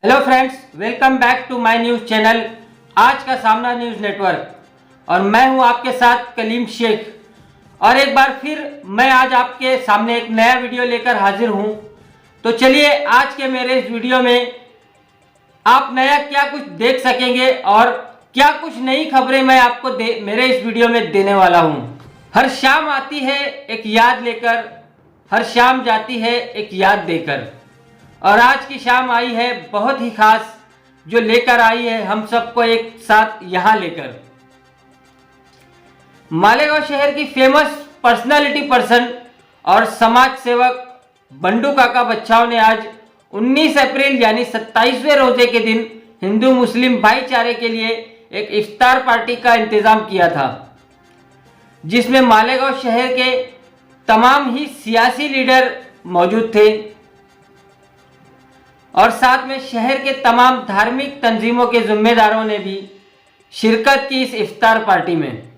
Hello friends, welcome back to my news channel आज का सामना न्यूज़ नेटवर्क। और मैं हूं आपके साथ कलीम शेख। और एक बार फिर मैं आज आपके सामने एक नया वीडियो लेकर हाजिर हूं। तो चलिए आज के मेरे इस वीडियो में आप नया क्या कुछ देख सकेंगे और क्या कुछ नई खबरें मैं आपको मेरे इस वीडियो में देने वाला हूं। हर शाम आती है एक याद लेकर, हर शाम जाती है एक याद देकर। और आज की शाम आई है बहुत ही खास, जो लेकर आई है हम सबको एक साथ यहां लेकर। मालेगांव शहर की फेमस पर्सनालिटी पर्सन और समाज सेवक बंडू काका बच्छाव ने आज 19 अप्रैल यानी 27वें रोजे के दिन हिंदू मुस्लिम भाईचारे के लिए एक इफ्तार पार्टी का इंतजाम किया था, जिसमें मालेगांव शहर के तमाम ही सियासी लीडर मौजूद थे और साथ में शहर के तमाम धार्मिक तंजीमों के जिम्मेदारों ने भी शिरकत की इस इफ्तार पार्टी में।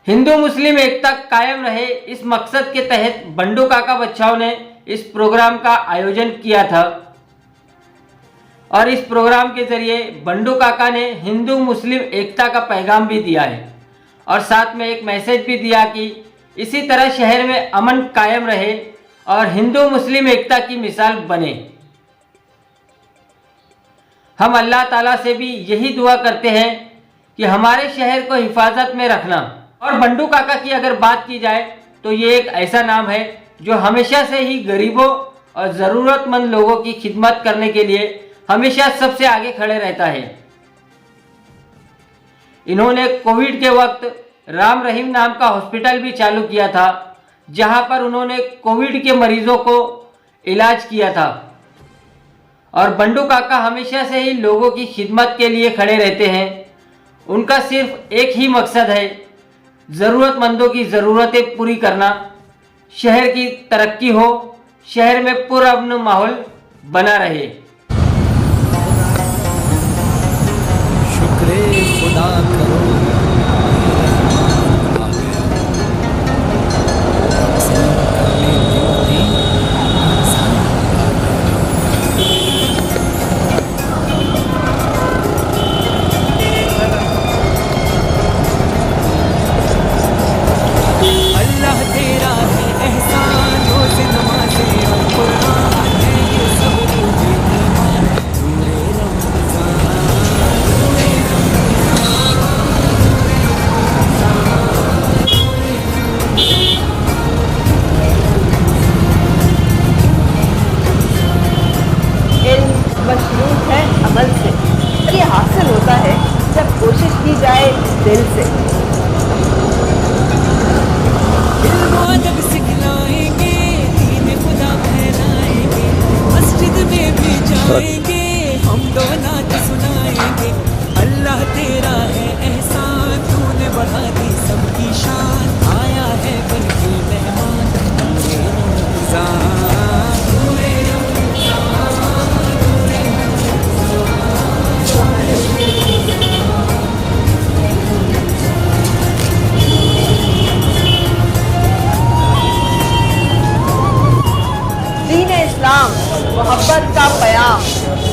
हिंदू मुस्लिम एकता कायम रहे, इस मकसद के तहत बंडू काका बच्छाव ने इस प्रोग्राम का आयोजन किया था। और इस प्रोग्राम के जरिए बंडू काका ने हिंदू मुस्लिम एकता का पैगाम भी दिया है और साथ में एक मैसेज भी दिया कि इसी तरह शहर में अमन कायम रहे और हिंदू मुस्लिम एकता की मिसाल बने। हम अल्लाह ताला से भी यही दुआ करते हैं कि हमारे शहर को हिफाजत में रखना। और बंडू काका की अगर बात की जाए तो ये एक ऐसा नाम है जो हमेशा से ही गरीबों और ज़रूरतमंद लोगों की खिदमत करने के लिए हमेशा सबसे आगे खड़े रहता है। इन्होंने कोविड के वक्त राम रहीम नाम का हॉस्पिटल भी चालू किया था, जहां पर उन्होंने कोविड के मरीजों को इलाज किया था। और बंडू काका हमेशा से ही लोगों की खिदमत के लिए खड़े रहते हैं। उनका सिर्फ एक ही मकसद है, ज़रूरतमंदों की ज़रूरतें पूरी करना, शहर की तरक्की हो, शहर में पुरअमन माहौल बना रहे। शुक्र खुदा करो मशरूत है अमल से, और ये हासिल होता है जब कोशिश की जाए दिल से। अदब सिखलाएंगे, दीन खुदा फैलाएंगे, मस्जिद में भी जाएंगे, हम दो नात सुनाएंगे। अल्लाह तेरा है एहसान, तूने बढ़ा दी सबकी शान, आया है बन के मेहमान पूरे रमज़ान। दीन इस्लाम मोहब्बत का पयाम,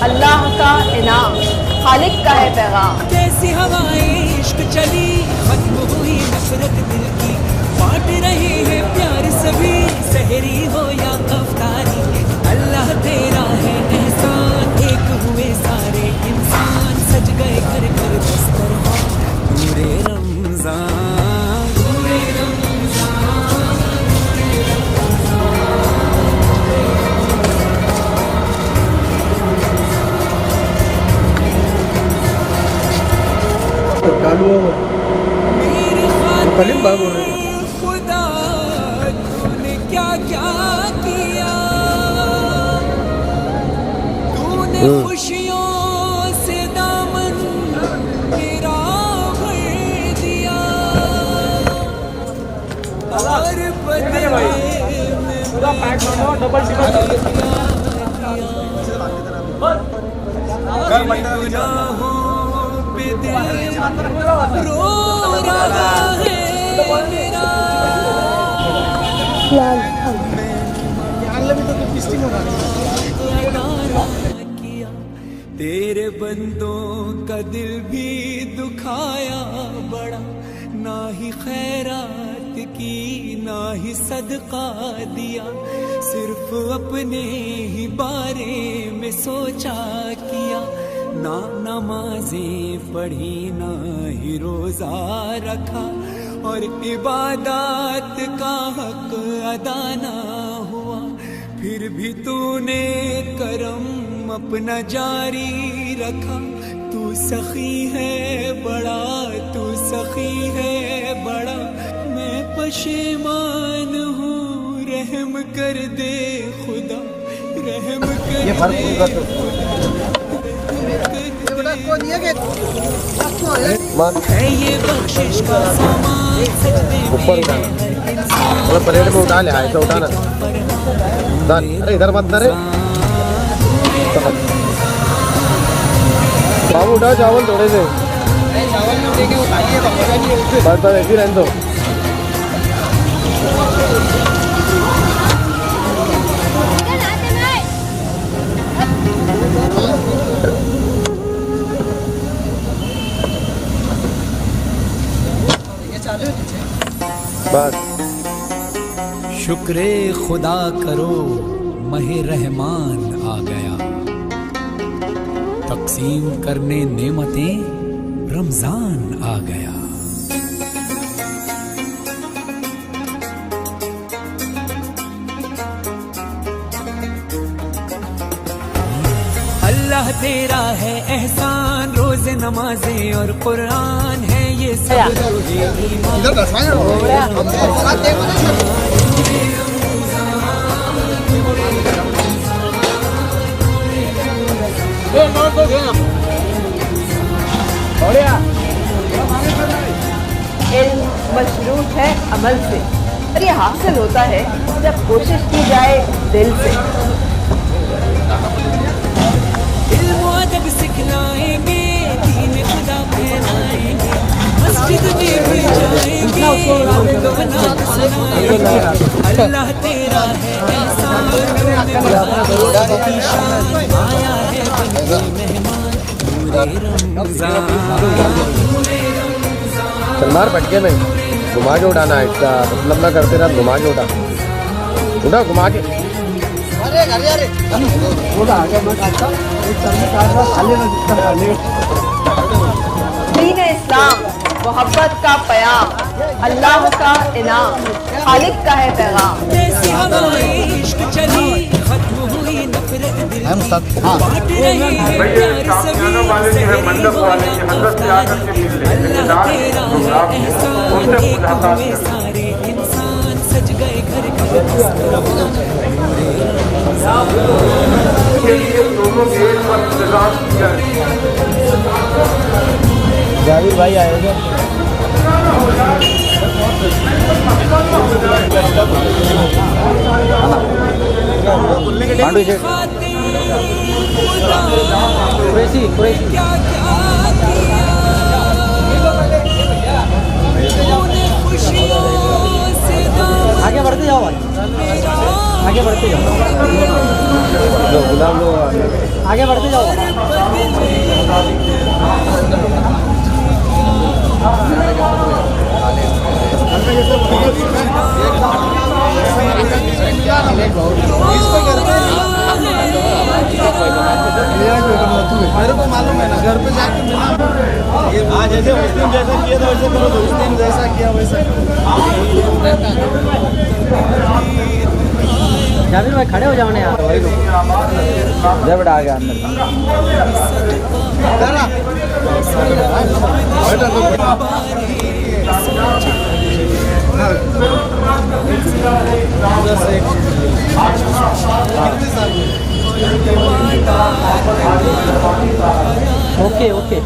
अल्लाह का इनाम, खालिक का है पैगाम। कैसी हवाएं इश्क चली, खत्म हुई नफरत दिल की, बांट रहे हैं प्यार सभी, सहरी हो या अफ्तारी, अल्लाह तेरा है एहसान, एक हुए सारे इंसान, सज गए घर घर दस्तरखान पूरे रमजान, पूरे रमजान। कलीम भाई बोल रहे हैं। खुदा तूने क्या क्या किया, तूने खुशियों से दामन मेरा भर दिया, और बदले में गुनाहों पे दिल रो रहा है मेरा। भी तो टेस्टिंग होगा। तेरे बंदों का दिल भी दुखाया बड़ा, ना ही खैरात की ना ही सदका दिया, सिर्फ अपने ही बारे में सोचा किया। ना नमाजें पढ़ी ना ही रोजा रखा, और इबादत का हक अदा ना हुआ, फिर भी तूने करम अपना जारी रखा। तू सखी है बड़ा, तू सखी है बड़ा, मैं पशेमान हूँ, रहम कर दे खुदा, रहम कर दे। है ये बख्शिश का सामान, ऊपर उठाना, मतलब प्लेट में उठा ले, ऐसा उठाना। अरे इधर मत ना रे बाबू, उठा चावल थोड़े से, बस बस ऐसे रहने दो। बस शुक्र खुदा करो, महे रहमान आ गया, तकसीम करने नेमतें रमजान आ गया। अल्लाह तेरा है एहसान, रोज़े नमाजें और कुरान है ये सब इल्म मशरूत है अमल से, और ये हासिल होता है जब कोशिश की जाए दिल से। इल्म अदब सिखलाएंगे, दीन खुदा फैलाएंगे, मस्जिद में भी जाएंगे, नात सुनाएंगे। अल्लाह तेरा है एहसान, की शान, आया है बनी मेहमान, रमजान। सलमान पटके में घुमा के उठाना है, इसका मतलब ना करते रहा, घुमा के उठा घुमा के। दीन इस्लाम मोहब्बत का पयाम, अल्लाह का इनाम, खालिक का है पैगाम। जैसी हवाएं इश्क चली, खत्म हुई नफरत दिल की, बांट रही है प्यार सभी, सहरी हो या अफ्तारी। अल्लाह तेरा है एहसान, एक हुए सारे इंसान, सज गए घर के जावेद भाई आएगा। पांडु जी कुरैशी आगे बढ़ते जाओ भाई, आगे बढ़ते जाओ, लो गुलाम लो, आगे बढ़ते जाओ। मेरे को मालूम है ना, घर पे जाके मिला, आज जैसे उस दिन जैसा किया था वैसे करो, उस दिन जैसा किया वैसा जावेद भाई खड़े हो जाओ ना यार, जब आ गया अंदर। ओके ओके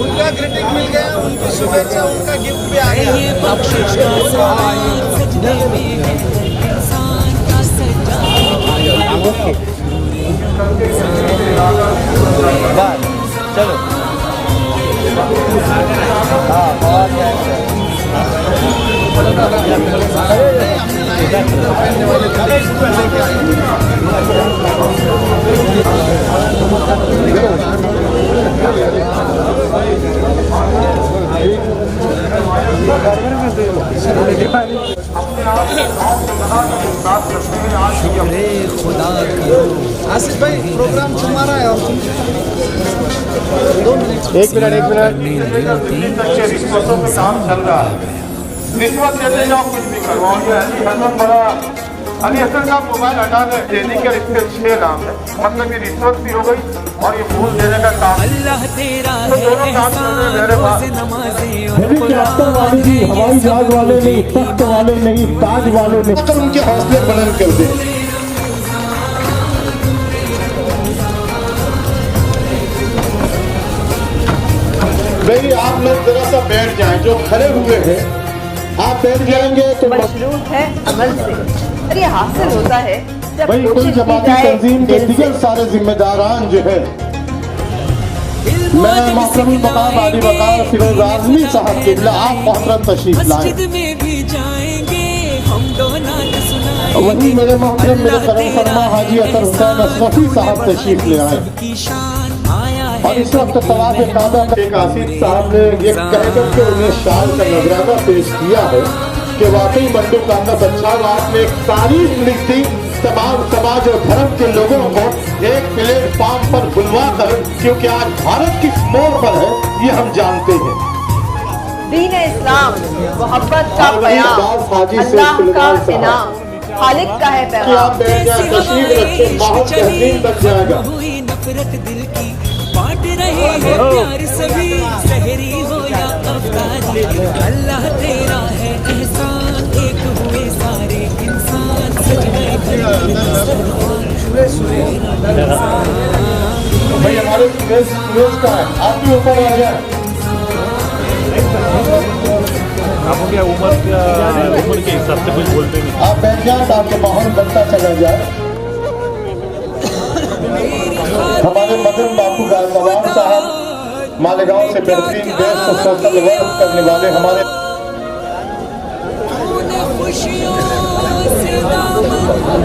उनका क्रिटिक मिल गया, उनकी शुभेच्छा, उनका गिफ्ट भी आ गया। ये बख्शिश का सामान, सजदे में है इंसान का चलो हाँ बहुत खुदा आसिफ भाई प्रोग्राम हमारा है और एक मिनट अच्छे रिश्वतों पे काम चल रहा है। रिश्वत देते जाओ कुछ भी करवाओगे। अली हसन का मोबाइल हटा देने के रिश्ते 6 नाम है, मतलब ये रिश्वत भी हो गई और ये फूल देने का काम। अल्लाह तेरा तो है दोनों काम चल रहे हैं मेरे पास। नमाज़ें हेलीकॉप्टर वाले नहीं, हवाई जहाज वाले नहीं, तख्त वाले नहीं, ताज वाले नहीं, अगर उनके हौसले बुलंद कर दे। भाई आप लोग जरा सा बैठ जाएं, जो खड़े हुए हैं आप बैठ जाएंगे तो मशरूत है अमल से और ये हासिल होता है जब भाई कोई कोशिश की जमाती जाए तंजीम के दिल से। दिगर सारे जिम्मेदारान जो है, मैं मोहतरम मकाम आली मकाम फिरोज आजमी साहब के लिए आप मोहतरम तशरीफ लाए। मस्जिद में भी जाएंगे हम दो नात सुनाएंगे। वहीं मेरे मोहतरम मेरे करम फरमा हाजी अतर हुसैन अशरफी साहब तशरीफ ले आए की शान आया और इस वक्त तवाफ काबा शेख आसिफ साहब ने ये कहकर के उन्हें शाल का नजराना पेश किया है कि वाकई मंडू काका बच्चाओ आपने एक तारीफ लिख दी तमाम समाज और धर्म के लोगों को एक प्लेटफॉर्म पर बुलवा कर, क्योंकि आज भारत किस मोड़ पर है ये हम जानते हैं। दीन इस्लाम मोहब्बत का और वही बात पैगाम हाजी से अल्लाह का फिलहाल साहब। इनाम खालिक का है कि आप पैगाम। बैठ जाए, तशरीफ रखें, माहौल तहसीन बन जाएगा। हुई नफरत दिल की बांट रहे हैं प्यार सभी, सहरी हो या अफ्तारी अल्लाह तेरा है एहसान, एक हुए सारे इंसान सज गए भाई हमारे सुरेश का है, आप भी ऊपर आ जाए। आपको क्या उम्र के हिसाब से कुछ बोलते नहीं। आप बैठ जाए तो आपके माहौल बनता चला जाए। हमारे मदन बापू गायकवाड़ साहब मालेगांव से बेहतरीन बेस्ट और सोशल वर्क करने वाले हमारे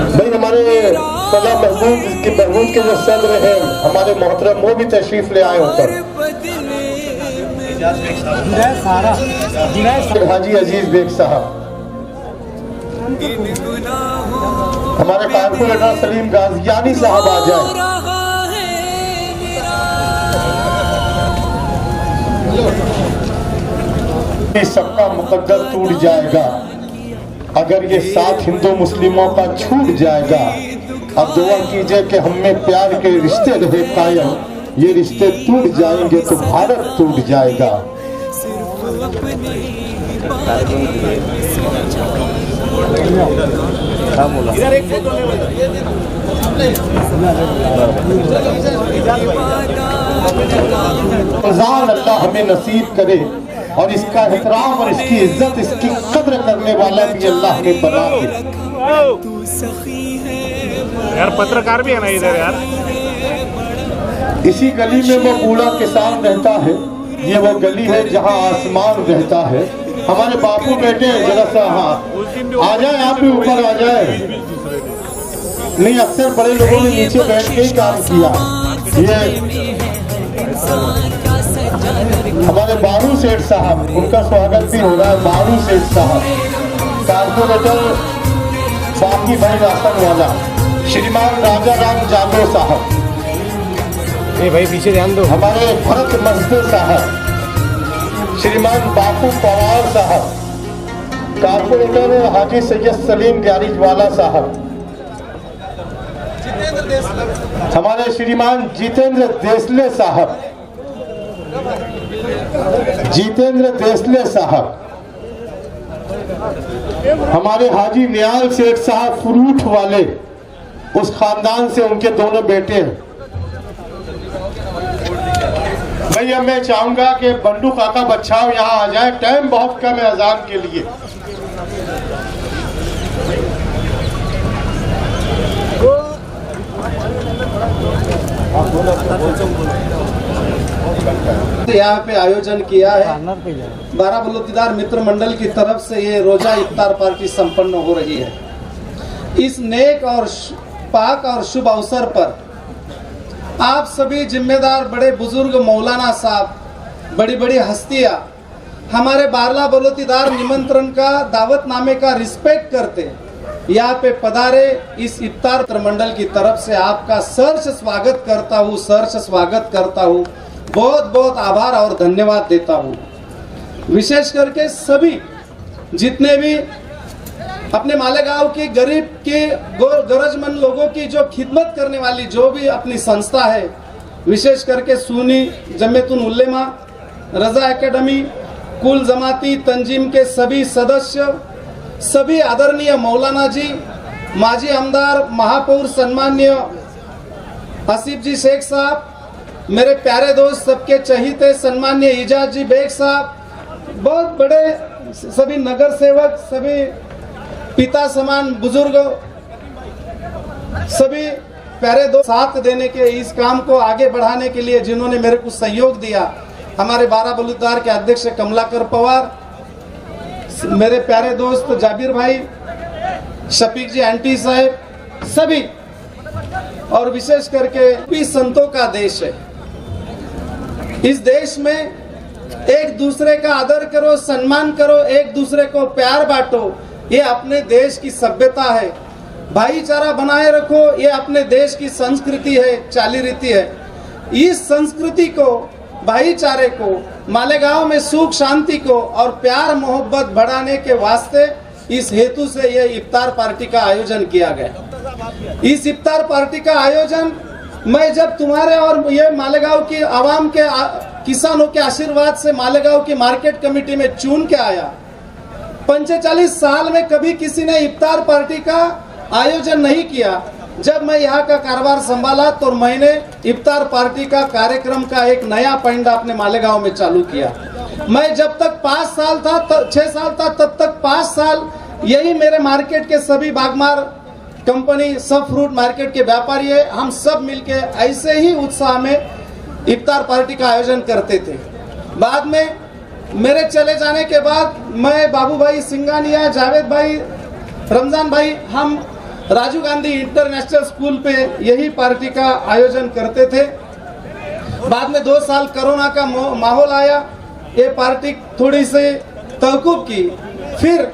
भाई हमारे सला महबूब के जो सदर हैं हमारे मोहतरम वो भी तशरीफ ले आए ऊपर। हाजी अजीज बेग साहब, हमारे कारपोरेटर सलीम गाजियानी साहब आ जाए। सबका मुकद्दर टूट जाएगा अगर ये साथ हिंदू मुस्लिमों का छूट जाएगा। अब दुआ कीजिए कि हम में प्यार के रिश्ते रहे कायम, ये रिश्ते टूट जाएंगे तो भारत टूट जाएगा। अल्लाह हमें नसीब करे और इसका एहतराम और इसकी इज्जत इसकी कद्र करने वाला भी अल्लाह ने बना दे। यार पत्रकार भी है ना इधर यार। इसी गली में वो बूढ़ा किसान रहता है, ये वो गली है जहाँ आसमान रहता है। हमारे बापू बेटे जरा सा हाँ आ जाए, आप भी ऊपर आ जाए। नहीं अक्सर बड़े लोगों ने नीचे बैठ के ही काम किया। ये हमारे बारू सेठ साहब, उनका स्वागत भी हो रहा है। बारू सेठ साहब कारपोरेटर बाकी भाई राशन वाला, श्रीमान राजा राम जादव साहब, भाई पीछे ध्यान दो। हमारे भरत मजदूर साहब, श्रीमान बापू पवार साहब, कारपोरेटर हाजी सैयद सलीम ग्यारिजवाला साहब, हमारे श्रीमान जितेंद्र देसले साहब, जितेंद्र देसले साहब, हमारे हाजी नियाल सेठ साहब फ्रूट वाले, उस खानदान से उनके दोनों बेटे हैं। भैया मैं चाहूंगा कि बंडू काका बच्चाओ यहाँ आ जाए, टाइम बहुत कम है अजान के लिए। यहाँ पे आयोजन किया है। बाराबलूचीदार मित्र मंडल की तरफ से ये रोजा इफ्तार पार्टी संपन्न हो रही है। इस नेक और पाक और शुभ अवसर पर आप सभी जिम्मेदार बड़े बुजुर्ग मौलाना साहब, बड़ी बड़ी हस्तियां हमारे बारला बलूचीदार निमंत्रण का दावतनामे का रिस्पेक्ट करते यहाँ पे पधारे। इस इफ्तार मंडल की तरफ से आपका सहर्ष स्वागत करता हूँ। बहुत बहुत आभार और धन्यवाद देता हूँ। विशेष करके सभी जितने भी अपने मालेगांव के गरीब के गरजमंद लोगों की जो खिदमत करने वाली जो भी अपनी संस्था है, विशेष करके सुन्नी जमीयतुल उलेमा, रजा एकेडमी, कुल जमाती तंजीम के सभी सदस्य, सभी आदरणीय मौलाना जी, माजी आमदार महापौर सन्मान्य आसिफ जी शेख साहब, मेरे प्यारे दोस्त सबके चहीते सन्मान्य इजाज जी बेग साहब, बहुत बड़े सभी नगर सेवक, सभी पिता समान बुजुर्ग, सभी प्यारे दोस्त साथ देने के इस काम को आगे बढ़ाने के लिए जिन्होंने मेरे को सहयोग दिया, हमारे बाराबलूचीदार के अध्यक्ष कमलाकर पवार, मेरे प्यारे दोस्त जाबिर भाई, शफीक जी आंटी साहब, सभी, और विशेष करके भी संतों का देश है। इस देश में एक दूसरे का आदर करो, सम्मान करो, एक दूसरे को प्यार बांटो, ये अपने देश की सभ्यता है। भाईचारा बनाए रखो, ये अपने देश की संस्कृति है, चाली रीति है। इस संस्कृति को, भाईचारे को, मालेगांव में सुख शांति को और प्यार मोहब्बत बढ़ाने के वास्ते इस हेतु से ये इफ्तार पार्टी का आयोजन किया गया। इस इफ्तार पार्टी का आयोजन मैं जब तुम्हारे और ये मालेगांव की आवाम के किसानों के आशीर्वाद से मालेगांव की मार्केट कमेटी में चुन के आया, 45 साल में कभी किसी ने इफ्तार पार्टी का आयोजन नहीं किया। जब मैं यहाँ का कारोबार संभाला तो मैंने इफ्तार पार्टी का कार्यक्रम का एक नया पॉइंट अपने मालेगांव में चालू किया। मैं जब तक 5 साल था, 6 साल था, तब तक 5 साल यही मेरे मार्केट के सभी बागमार कंपनी, सब फ्रूट मार्केट के व्यापारी है, हम सब मिलके ऐसे ही उत्साह में इफ्तार पार्टी का आयोजन करते थे। बाद में मेरे चले जाने के बाद मैं, बाबू भाई सिंगानिया, जावेद भाई, रमजान भाई, हम राजीव गांधी इंटरनेशनल स्कूल पे यही पार्टी का आयोजन करते थे। बाद में 2 साल कोरोना का माहौल आया, ये पार्टी थोड़ी सी तवकूफ की। फिर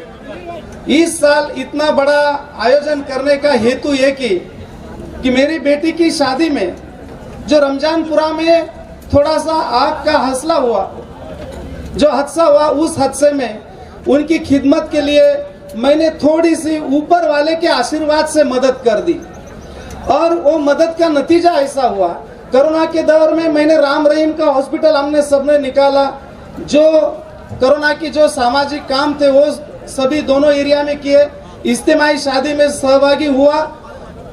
इस साल इतना बड़ा आयोजन करने का हेतु ये कि मेरी बेटी की शादी में जो रमजानपुरा में थोड़ा सा आग का हौसला हुआ, जो हादसा हुआ, उस हादसे में उनकी खिदमत के लिए मैंने थोड़ी सी ऊपर वाले के आशीर्वाद से मदद कर दी। और वो मदद का नतीजा ऐसा हुआ, कोरोना के दौर में मैंने राम रहीम का हॉस्पिटल हमने सबने निकाला, जो कोरोना की जो सामाजिक काम थे वो सभी दोनों एरिया में किए। इज्तिमाई शादी में सहभागी हुआ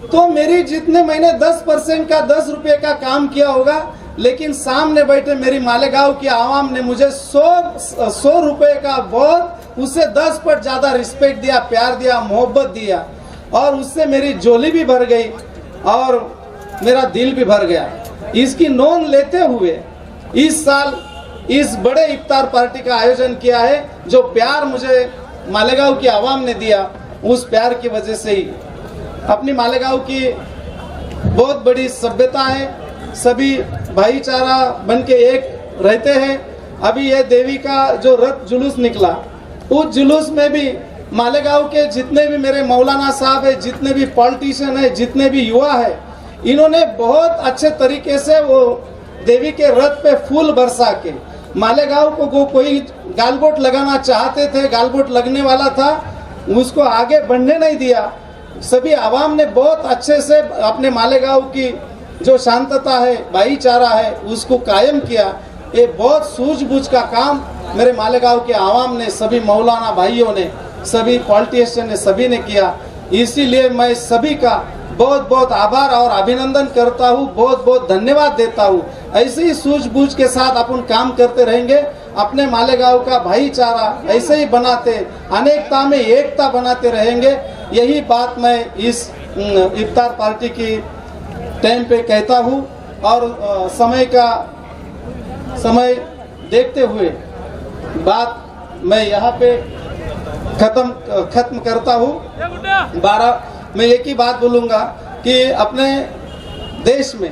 तो मेरी जितने मैंने 10% का 10 रुपये का काम किया होगा, लेकिन सामने बैठे मेरी मालेगांव की आवाम ने मुझे 100 रुपये का बहुत, उससे 10 पर ज्यादा रिस्पेक्ट दिया, प्यार दिया, मोहब्बत दिया, और उससे मेरी झोली भी भर गई और मेरा दिल भी भर गया। इसकी नोंद लेते हुए इस साल इस बड़े इफ्तार पार्टी का आयोजन किया है। जो प्यार मुझे मालेगांव की आवाम ने दिया, उस प्यार की वजह से ही अपनी मालेगांव की बहुत बड़ी सभ्यता है, सभी भाईचारा बन के एक रहते हैं। अभी ये देवी का जो रथ जुलूस निकला, उस जुलूस में भी मालेगांव के जितने भी मेरे मौलाना साहब है, जितने भी पॉलिटिशियन है, जितने भी युवा है, इन्होंने बहुत अच्छे तरीके से वो देवी के रथ पे फूल बरसा के मालेगांव को कोई गालबोट लगाना चाहते थे, गालबोट लगने वाला था, उसको आगे बढ़ने नहीं दिया। सभी आवाम ने बहुत अच्छे से अपने मालेगांव की जो शांतता है, भाईचारा है, उसको कायम किया। ये बहुत सूझबूझ का काम मेरे मालेगांव के आवाम ने, सभी मौलाना भाइयों ने, सभी पॉलिटिशियन ने, सभी ने किया। इसीलिए मैं सभी का बहुत बहुत आभार और अभिनंदन करता हूँ, बहुत बहुत धन्यवाद देता हूँ। ऐसे ही सूझबूझ के साथ अपन काम करते रहेंगे, अपने मालेगांव का भाईचारा ऐसे ही बनाते, अनेकता में एकता बनाते रहेंगे। यही बात मैं इस इफ्तार पार्टी की टाइम पे कहता हूँ। और समय देखते हुए बात मैं यहाँ पे खत्म करता हूँ। मैं एक ही बात बोलूँगा कि अपने देश में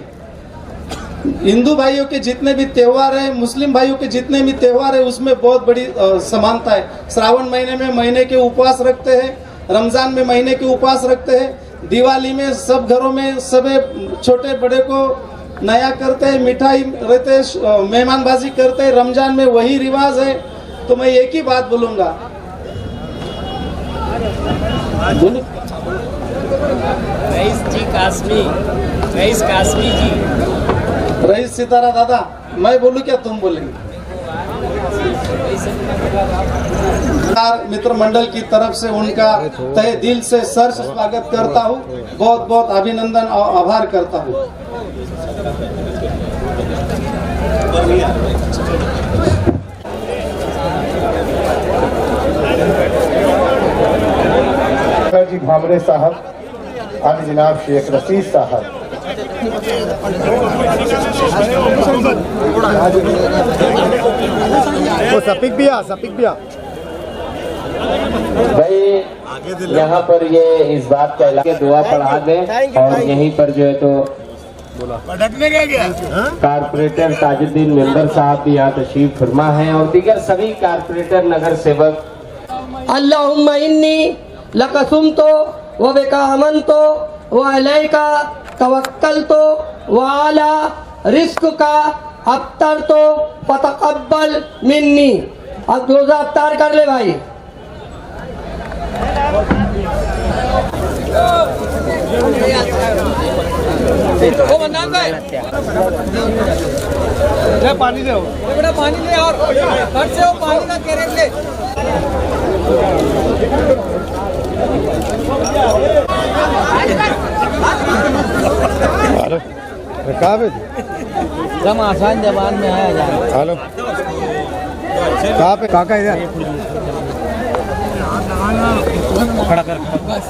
हिंदू भाइयों के जितने भी त्यौहार हैं, मुस्लिम भाइयों के जितने भी त्यौहार हैं, उसमें बहुत बड़ी समानता है। श्रावण महीने में महीने के उपवास रखते हैं, रमजान में महीने के उपवास रखते हैं, दिवाली में सब घरों में सब छोटे बड़े को नया करते हैं, मिठाई रहते हैं, मेहमानबाजी करते हैं। रमजान में वही रिवाज है। तो मैं एक ही बात बोलूँगा, रईस सितारा दादा, मैं बोलूं क्या तुम बोलेंगे? मित्र मंडल की तरफ से उनका तहे दिल से सर स्वागत करता हूं, बहुत बहुत अभिनंदन और आभार करता हूं। जी भामरे साहब, अब जनाब शेख रशीद साहब। वो सपिक भी भाई यहाँ पर ये इस बात का ऐलान दुआ पढ़ा दें और यहीं पर जो है तो कारपोरेटर ताजुद्दीन मेंबर साहब भी यहाँ तशरीफ फरमा हैं और दीगर सभी कारपोरेटर नगर सेवक। अल्लाहुम्मा इन्नी लकसुमतो व बिका अमनतो व अलैका तवक्कलतो व अला रिज़्क़िका अफ्तरतो फतक़ब्बल मिन्नी। अब रोजा अफ्तार कर ले भाई। पानी ले बेटा, पानी ले और घर से पानी का कैरेट ले। हेलो कहाँ पे जब आसान जबान में आया जाए। हेलो कहाँ पे काका इधर खड़ा कर बस।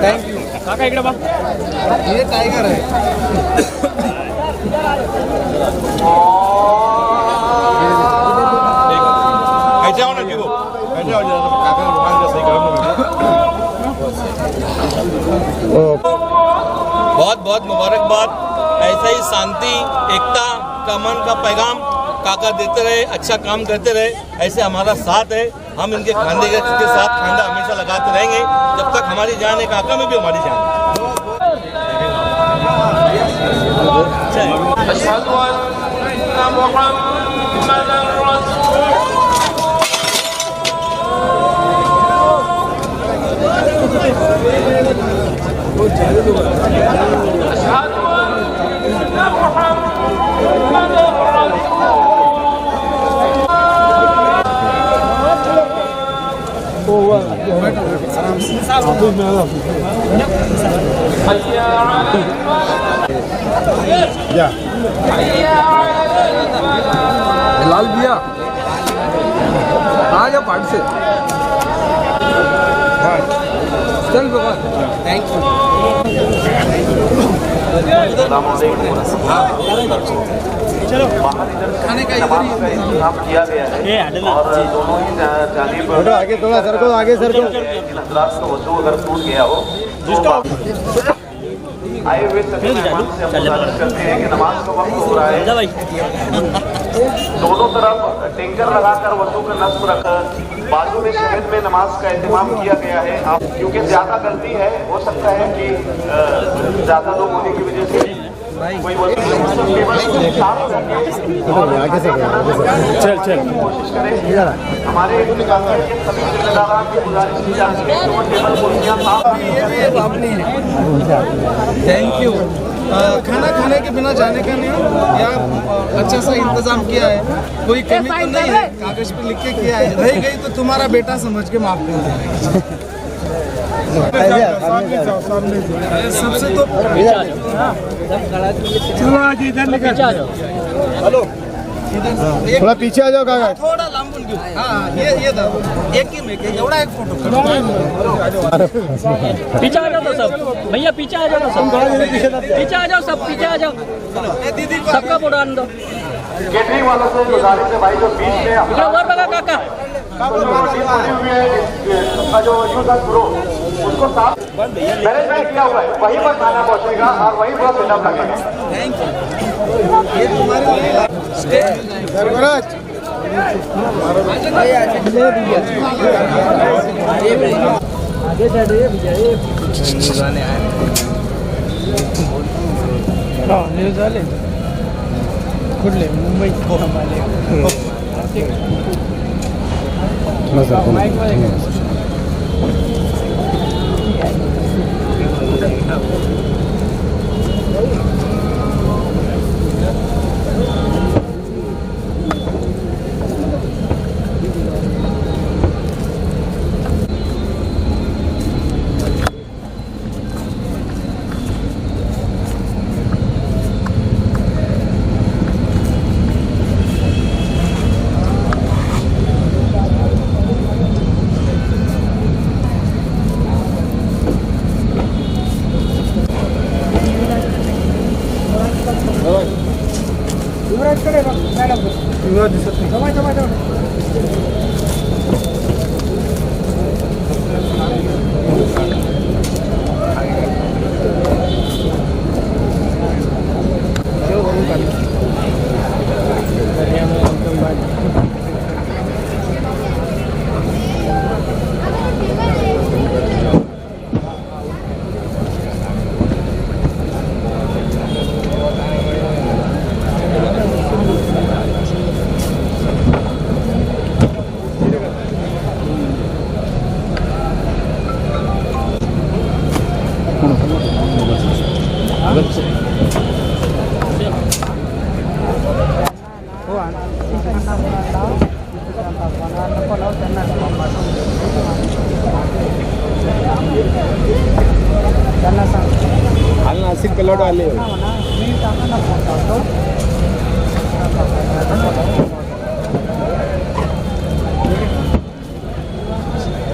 थैंक यू काका। इकडे बघ, ये टाइगर है। ऐसे आओ ना जीवो, ऐसे आओ जरा काका का रुमाल जैसे करो। बहुत बहुत मुबारकबाद। ऐसा ही शांति एकता का मन का पैगाम काका देते रहे, अच्छा काम करते रहे। ऐसे हमारा साथ है, हम इनके खांदे के साथ खांदा हमेशा लगाते रहेंगे जब तक हमारी जान है। काका में भी हमारी जान है। लाल भैया आ जा पार्ट से। चल बाबा, थैंक यू। चलो खाने का इंतजाम किया गया है और दोनों ही जानिब आगे थोड़ा सर को आगे सर को हजरात का वजू अगर टूट गया हो तो आए हुए सभी मेहमान से हम गुजारिश करते हैं कि नमाज का वक्त हो रहा है, दोनों तरफ टेंकर लगाकर वजू का नस्ब रखकर बाजू में शहद में नमाज का इंतजाम किया गया है। आप क्योंकि ज्यादा गर्मी है, हो सकता है कि ज्यादा लोग होने की वजह से कोई चल कोशिश करें। हमारे सभी जिम्मेदारान की गुजारिश की जाती है कि वो टेबल कुर्सियां साफ। Thank you. खाना खाने के बिना जाने का नहीं, या अच्छा सा इंतजाम किया है, कोई कमी तो नहीं है, कागज पे लिख के किया है। रह गई तो तुम्हारा बेटा समझ के माफ कर देना। सबसे तो चलो आज इधर निकल। हेलो थोड़ा पीछे आ जाओ काका। थोड़ा लांबून घेऊ। हाँ ये एक ही में एवढा एक फोटो। पीछे आ जाओ तो सब भैया, पीछे आ जाओ तो सब, पीछे आ जाओ सब, पीछे आ जाओ, सबका फोटो आने दो। कैटरिंग वालों से गुजारिश है भाई, जो बीच में इधर और बगा काका, जो यूज एंड थ्रो उसको साफ मैनेजमेंट किया हुआ है, वहीं पर खाना पहुंचेगा और वहीं पर सेटअप लगेगा। सरफराज कुठले मुंबई नासिक कलर वाले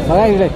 बघा इकडे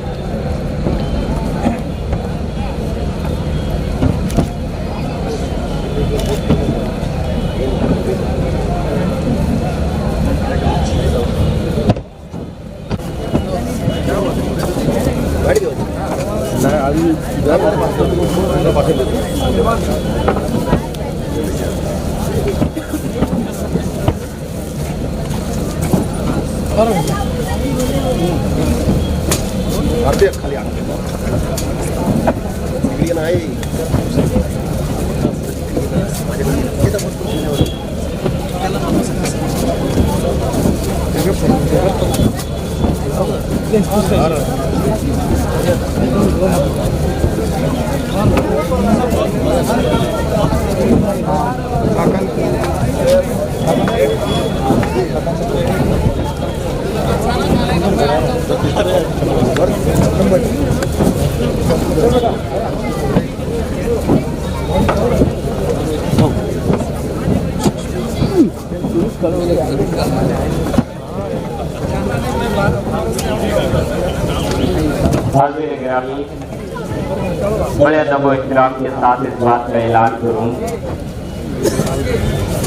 बड़े अदब व इहतराम के साथ इस बात का ऐलान करूं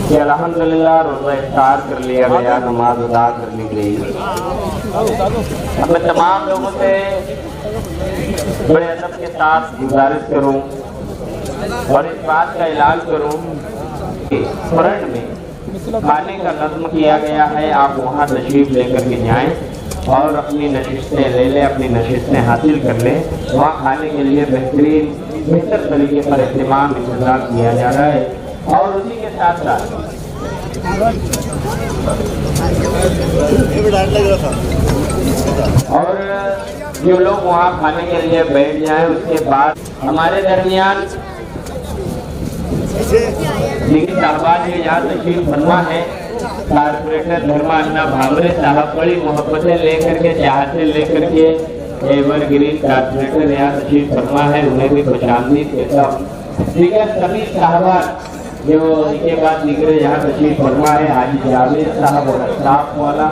कि अल्हम्दुलिल्लाह रोज़ा इफ्तार कर लिया गया, नमाज अदा कर ली गई। अब मैं तमाम लोगों से बड़े अदब के साथ गुजारिश करूं और इस बात का ऐलान करूं कि फ्रंट में खाने का नज़्म किया गया है, आप वहाँ तशरीफ लेकर के जाएं और अपनी नशिस्तें ले लें, अपनी नशिस्तें हासिल कर लें। वहाँ खाने के लिए बेहतर तरीके पर एहतमाम इंतजाम किया जा रहा है। और उसी के साथ साथ और जो लोग वहाँ खाने के लिए बैठ जाएं, उसके बाद हमारे दरमियान लेकिन साहबान जो यहाँ तशरीफ फरमा है, कारपोरेटर धर्मान्ना भावरे साहब बड़ी मोहब्बतें लेकर के, चाहते लेकर के एवरग्रीन कारपोरेटर यहाँ तशरीफ फरमा है, उन्हें भी खुशामदीद कहता हूँ। दीगर सभी साहबान जो इसके बाद निकले यहाँ तशरीफ फरमा है हाजी जावेद साहब और अशराफ वाला,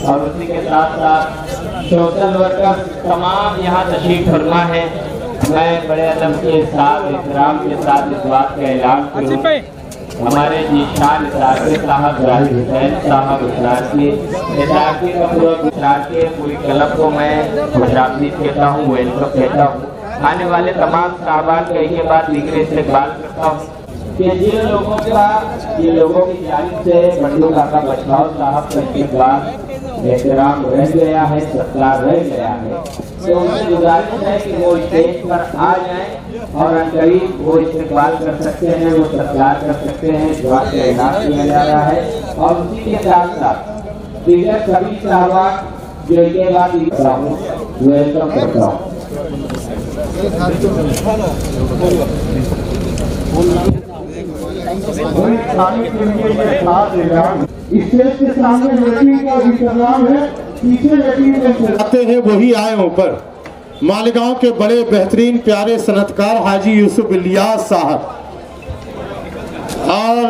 और उसी के साथ साथ सोशल वर्कर तमाम यहाँ तशरीफ फरमा है। मैं बड़े अदब के साथ इकराम के साथ इस बात का ऐलान करूँ, हमारे जीशान इतराकी साहब जाहिर हुसैन साहब इतराकी का पूरी क्लब को मैं खुशामदीद कहता हूँ, वेलकम कहता हूँ। आने वाले तमाम साहबान का एक बात निकले इस्तेकबाल करता हूँ कि जिन लोगों की जानिब से बंडू काका बचकाव साहब का इस्तेकबाल एहतराम रह गया है, सत्कार रह गया है, तो उनसे गुजारिश है कि वो स्टेज पर आ जाएं और अनकरीब वो इस्तेकबाल कर सकते हैं, वो सत्कार कर सकते हैं। दुआ का ऐलान किया जा रहा है और उसी के साथ साथ दीगर सभी साहबान जो ये बात लिखता हूँ वेलकम करता हूँ। आते हैं वही आए ऊपर। मालेगांव के बड़े बेहतरीन प्यारे सनतकार हाजी यूसुफ इलियास साहब और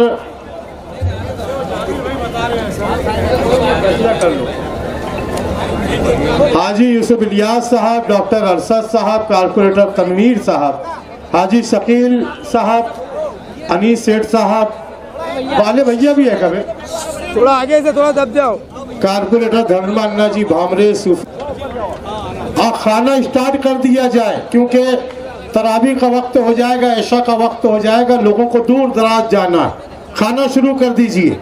हाजी यूसुफ इलियास साहब, डॉक्टर अरशद साहब, कारपोरेटर तनवीर साहब, हाजी शकील साहब, अनीस सेठ साहब, वाले भैया भी है कभी, थोड़ा आगे से थोड़ा दब जाओ, कारपोरेटर धर्मा अन्ना जी, भामरे सूफ। और खाना स्टार्ट कर दिया जाए क्योंकि तरावी का वक्त हो जाएगा, ऐशा का वक्त हो जाएगा, लोगों को दूर दराज जाना है। खाना शुरू कर दीजिए।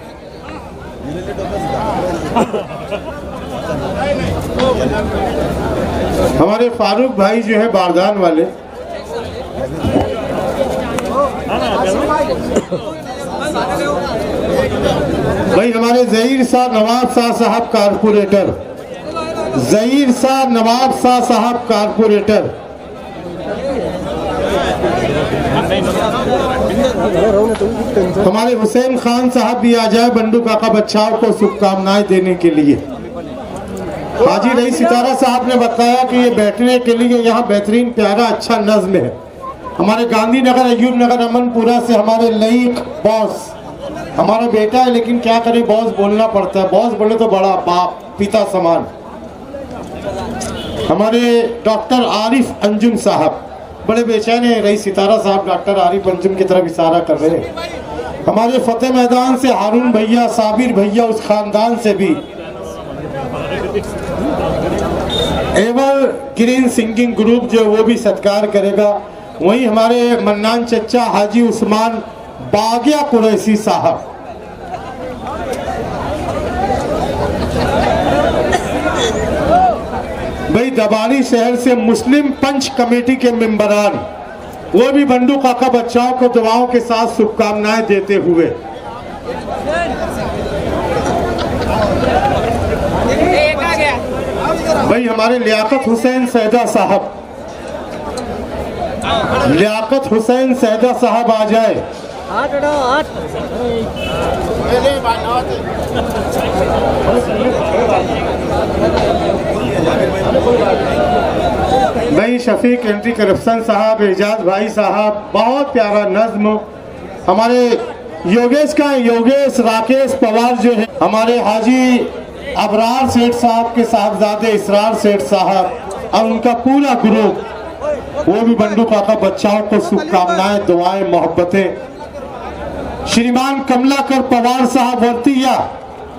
हमारे फारूक भाई जो है बारदान वाले, भाई हमारे जहीर शाह नवाब शाह साहब कारपोरेटर, जहीर शाह नवाब शाह साहब कारपोरेटर, हमारे हुसैन खान साहब भी आ जाए बंडू काका बच्चाओं को शुभकामनाएं देने के लिए। हाजी रई सितारा साहब ने बताया कि ये बैठने के लिए यहाँ बेहतरीन प्यारा अच्छा नज्म है। हमारे गांधीनगर, अयूब नगर, अमनपुरा से हमारे लईक बॉस, हमारा बेटा है लेकिन क्या करें, बॉस बोलना पड़ता है, बॉस बोले तो बड़ा बाप पिता समान। हमारे डॉक्टर आरिफ अंजुम साहब बड़े बेचैन है, रई सितारा साहब डॉक्टर आरिफ अंजुम की तरफ इशारा कर रहे हैं। हमारे फतेह मैदान से हारून भैया, साबिर भैया, उस खानदान से भी एवर ग्रीन सिंगिंग ग्रुप जो वो भी सत्कार करेगा। वहीं हमारे मन्नान चच्चा हाजी उस्मान बागिया कुरैशी साहब, भाई दबानी शहर से मुस्लिम पंच कमेटी के मेंबरान, वो भी बंडू काका बच्चाओं को दुआओं के साथ शुभकामनाएं देते हुए। भाई हमारे लियाकत हुसैन सैदा साहब, लियाकत हुसैन सैदा साहब आ जाए। भाई शफीक एंटी करप्शन साहब, एजाज भाई साहब, बहुत प्यारा नज्म। हमारे योगेश का योगेश राकेश पवार जो है, हमारे हाजी अबरार सेठ साहब के साहबजादे इसरार सेठ साहब और उनका पूरा ग्रुप, वो भी बंडू काका बच्चाओं को शुभकामनाएं, दुआएं, मोहब्बतें। श्रीमान कमलाकर पवार साहब वर्तिया,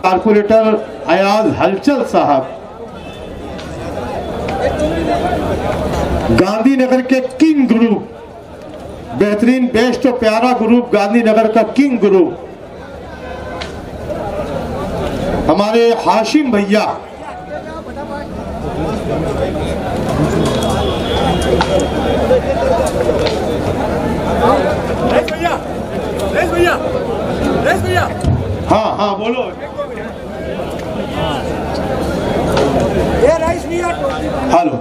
कारपोरेटर अयाज हलचल साहब, गांधीनगर के किंग ग्रुप, बेहतरीन बेस्ट और प्यारा ग्रुप गांधीनगर का किंग ग्रुप, हमारे हाशिम भैया, हाँ हाँ बोलो। हेलो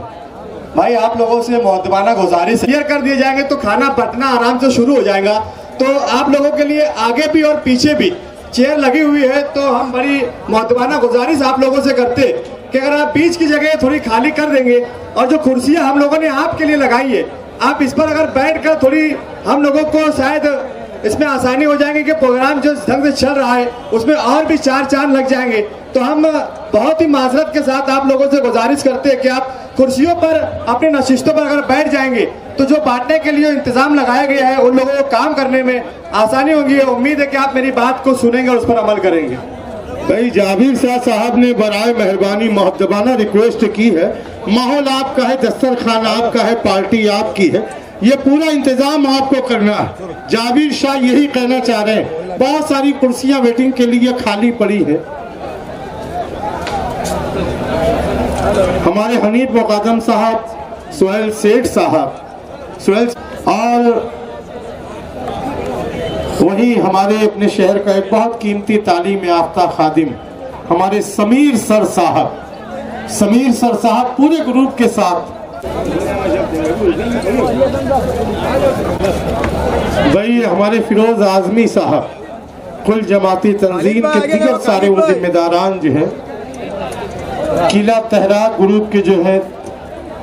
भाई, आप लोगों से मुहद्दबाना गुजारिश क्लियर कर दिए जाएंगे तो खाना बंटना आराम से शुरू हो जाएगा। तो आप लोगों के लिए आगे भी और पीछे भी चेयर लगी हुई है, तो हम बड़ी मुहद्दबाना गुजारिश आप लोगों से करते कि अगर आप बीच की जगह थोड़ी खाली कर देंगे और जो कुर्सियां हम लोगों ने आपके लिए लगाई है, आप इस पर अगर बैठकर थोड़ी हम लोगों को शायद इसमें आसानी हो जाएगी कि प्रोग्राम जो ढंग से चल रहा है उसमें और भी 4 चांद लग जाएंगे। तो हम बहुत ही माजरत के साथ आप लोगों से गुजारिश करते हैं कि आप कुर्सियों पर अपने नशिस्तों पर अगर बैठ जाएंगे तो जो बांटने के लिए इंतजाम लगाया गया है उन लोगों को काम करने में आसानी होगी। उम्मीद है कि आप मेरी बात को सुनेंगे और उस पर अमल करेंगे। भाई जाबिर शाह साहब ने बराए मेहरबानी मुहद्दबाना रिक्वेस्ट की है, माहौल आपका है, दस्तरखान आपका है, पार्टी आपकी है, ये पूरा इंतजाम आपको करना है। जाबिर शाह यही कहना चाह रहे हैं, बहुत सारी कुर्सियां वेटिंग के लिए खाली पड़ी है। हमारे हनीफ मुक़द्दम साहब, सुहेल सेठ साहब, और वही हमारे अपने शहर का एक बहुत कीमती तालीम याफ्ता खादिम हमारे समीर सर साहब पूरे ग्रुप के साथ, वही हमारे फिरोज आजमी साहब, कुल जमाती तंजीम के दीगर सारे वो जिम्मेदारान जो हैं, किला तहरा ग्रुप के जो है,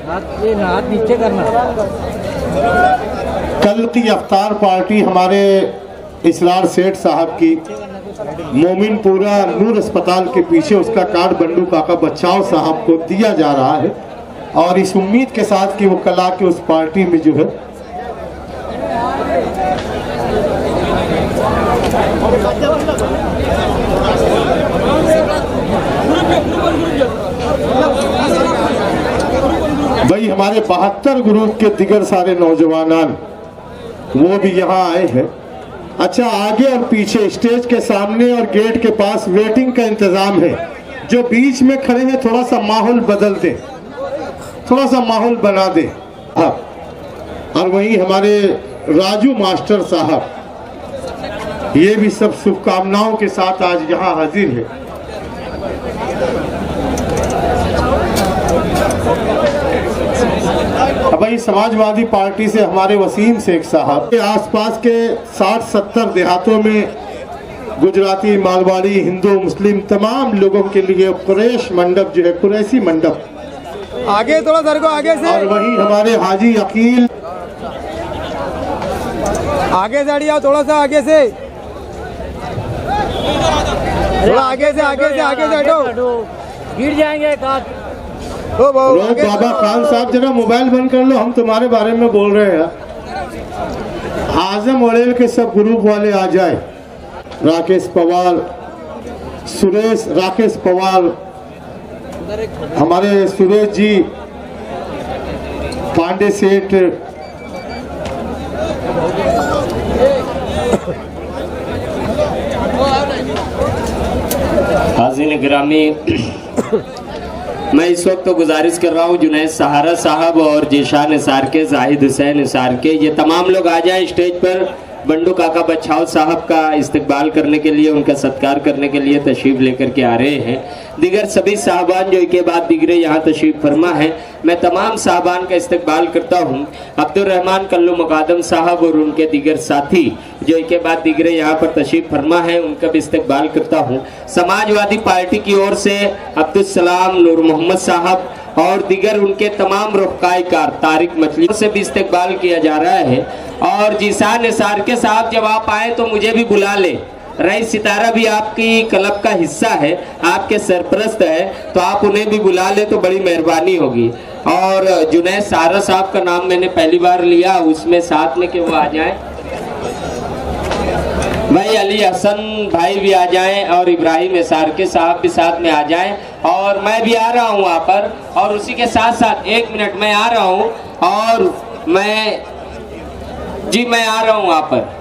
हाथ नीचे करना। कल की अफ्तार पार्टी हमारे इसरार सेठ साहब की मोमिनपुरा नूर अस्पताल के पीछे उसका कार्ड बंडू काका बच्चाओ साहब को दिया जा रहा है, और इस उम्मीद के साथ कि वो कल आके उस पार्टी में जो है भाई हमारे 72 ग्रुप के दिगर सारे नौजवान वो भी यहाँ आए हैं। अच्छा, आगे और पीछे स्टेज के सामने और गेट के पास वेटिंग का इंतजाम है। जो बीच में खड़े हैं थोड़ा सा माहौल बदल दे, थोड़ा सा माहौल बना दे। हाँ, और वही हमारे राजू मास्टर साहब, ये भी सब शुभकामनाओं के साथ आज यहाँ हाजिर है। भाई समाजवादी पार्टी से हमारे वसीम शेख साहब के आसपास के 60-70 देहातों में गुजराती, मारवाड़ी, हिंदू, मुस्लिम तमाम लोगों के लिए कुरैश मंडप जो है, कुरैशी मंडप, आगे थोड़ा सर को आगे से, और वही हमारे हाजी अकील, आगे से हटिए, थोड़ा सा आगे से, थोड़ा आगे से हटो, गिर जाएंगे। बाबा खान साहब जरा मोबाइल बंद कर लो, हम तुम्हारे बारे में बोल रहे हैं। आजम ओड़ेल के सब ग्रुप वाले आ जाए, राकेश पवार, राकेश पवार, हमारे सुरेश जी, पांडे सेठ, हाज़िर गिरामी, मैं इस वक्त तो गुजारिश कर रहा हूँ जुनैद सहारा साहब और जीशान निसार के, जाहिद हुसैन निसार के, ये तमाम लोग आ जाएं स्टेज पर। बंडू काका बच्चाओ साहब का इस्तकबाल करने के लिए, उनका सत्कार करने के लिए तशरीफ़ लेकर के आ रहे हैं। दिगर सभी साहबान जो के बाद दिगरे यहाँ तशरीफ़ फरमा है, मैं तमाम साहबान का इस्तकबाल करता हूँ। अब्दुर्रहमान कल्लू मुक़द्दम साहब और उनके दिगर साथी जो के बाद दिगरे यहाँ पर तशरीफ़ फरमा है, उनका भी इस्तकबाल करता हूँ। समाजवादी पार्टी की ओर से अब्दुल सलाम नूर मोहम्मद साहब और दिगर उनके तमाम रुफ़क़ाए कार तारिक मछलियों से भी इस्तकबाल किया जा रहा है। और जीशान निसार के साहब जब आप आए तो मुझे भी बुला ले, रईस सितारा भी आपकी क्लब का हिस्सा है, आपके सरपरस्त है, तो आप उन्हें भी बुला ले तो बड़ी मेहरबानी होगी। और जुनैद सहारा साहब का नाम मैंने पहली बार लिया, उसमें साथ में कि वो आ जाएं, भाई अली हसन भाई भी आ जाएं और इब्राहिम एसार के साहब भी साथ में आ जाएं, और मैं भी आ रहा हूं वहाँ पर। और उसी के साथ साथ 1 मिनट मैं आ रहा हूं, और मैं आ रहा हूं वहाँ पर।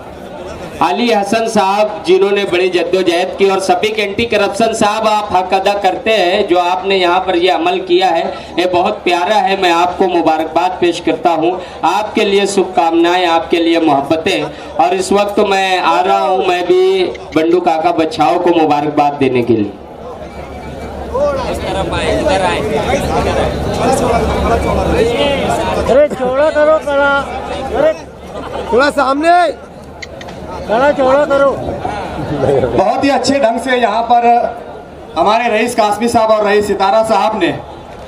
अली हसन साहब जिन्होंने बड़ी जद्दोजहद की, और सभी एंटी करप्शन साहब आप हक अदा करते हैं, जो आपने यहाँ पर ये अमल किया है ये बहुत प्यारा है। मैं आपको मुबारकबाद पेश करता हूँ, आपके लिए शुभकामनाएं, आपके लिए मोहब्बतें। और इस वक्त मैं आ रहा हूँ, मैं भी बंडू काका बच्चाओं को मुबारकबाद देने के लिए। अरे चौड़ा करो, अरे थोड़ा सामने, चौड़ा करो। बहुत ही अच्छे ढंग से यहाँ पर हमारे रईस कासमी साहब और रईस सितारा साहब ने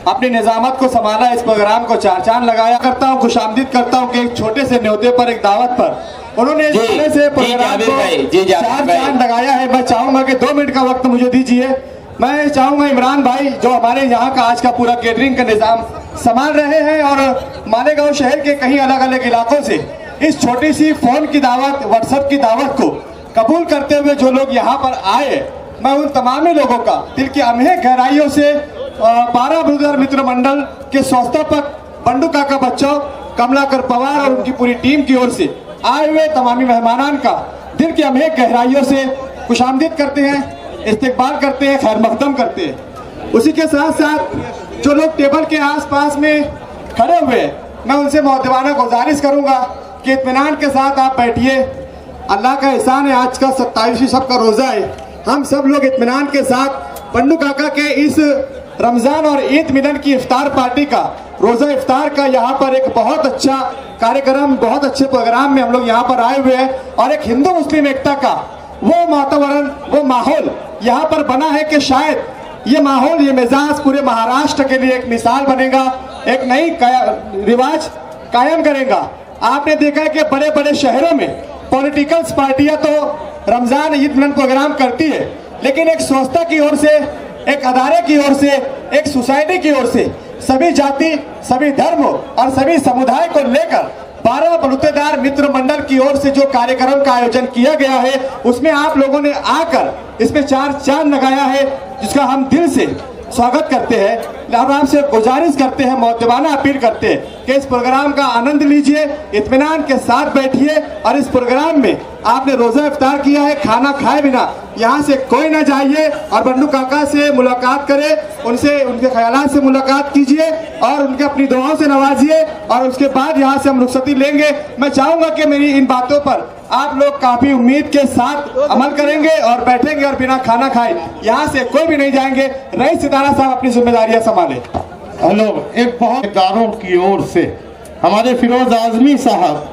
अपनी निजामत को संभाला, इस प्रोग्राम को 4 चांद लगाया। करता हूँ, खुशामदीद करता हूँ कि एक छोटे से न्योते पर, एक दावत पर उन्होंने इस तरह से प्रोग्राम को चार चांद लगाया है। मैं चाहूंगा कि 2 मिनट का वक्त मुझे दीजिए। मैं चाहूंगा इमरान भाई जो हमारे यहाँ का आज का पूरा केटरिंग का निज़ाम संभाल रहे हैं और मालेगांव शहर के कहीं अलग अलग इलाकों से इस छोटी सी फोन की दावत, व्हाट्सएप की दावत को कबूल करते हुए जो लोग यहाँ पर आए, मैं उन तमाम लोगों का दिल की अमेह गहराइयों से बारा बलूचदार मित्र मंडल के संस्थापक बंडू काका बच्चों, कमलाकर पवार और उनकी पूरी टीम की ओर से आए हुए तमामी मेहमानान का दिल की अमेह गहराइयों से खुशामदीद करते हैं, इस्तकबाल करते हैं, खैर मकदम करते हैं। उसी के साथ साथ जो लोग टेबल के आसपास में खड़े हुए हैं, मैं उनसे मुअद्दबाना गुजारिश करूंगा कि इत्मीनान के साथ आप बैठिए। अल्लाह का एहसान है, आज का 27वीं शब का रोज़ा है। हम सब लोग इत्मीनान के साथ बंडू काका के इस रमज़ान और ईद मिलन की इफ्तार पार्टी का, रोज़ा इफ्तार का यहाँ पर एक बहुत अच्छा कार्यक्रम, बहुत अच्छे प्रोग्राम में हम लोग यहाँ पर आए हुए हैं और एक हिंदू मुस्लिम एकता का वो वातावरण, वो माहौल यहाँ पर बना है कि शायद ये माहौल, ये मिजाज पूरे महाराष्ट्र के लिए एक मिसाल बनेगा, एक नई रिवाज कायम करेगा। आपने देखा है कि बड़े बड़े शहरों में पॉलिटिकल पार्टियां तो रमजान ईद मिलन प्रोग्राम करती है, लेकिन एक संस्था की ओर से, एक अदारे की ओर से, एक सोसाइटी की ओर से सभी जाति, सभी धर्म और सभी समुदाय को लेकर 12 बलूचदार मित्र मंडल की ओर से जो कार्यक्रम का आयोजन किया गया है, उसमें आप लोगों ने आकर इसमें 4 चांद लगाया है, जिसका हम दिल से स्वागत करते हैं। और आपसे गुजारिश करते हैं, मुअद्दबाना अपील करते हैं कि इस प्रोग्राम का आनंद लीजिए, इत्मीनान के साथ बैठिए और इस प्रोग्राम में आपने रोज़ा इफ्तार किया है, खाना खाए बिना यहाँ से कोई ना जाइए और बंडू काका से मुलाकात करें, उनसे, उनके ख्यालात से मुलाकात कीजिए और उनके अपनी दुआओं से नवाजिए और उसके बाद यहाँ से हम रुखसती लेंगे। मैं चाहूँगा कि मेरी इन बातों पर आप लोग काफ़ी उम्मीद के साथ अमल करेंगे और बैठेंगे और बिना खाना खाए यहाँ से कोई भी नहीं जाएंगे। रईस सितारा साहब अपनी जिम्मेदारियाँ संभालें। हेलो, एक बहुत इदारों की ओर से हमारे फिरोज आजमी साहब,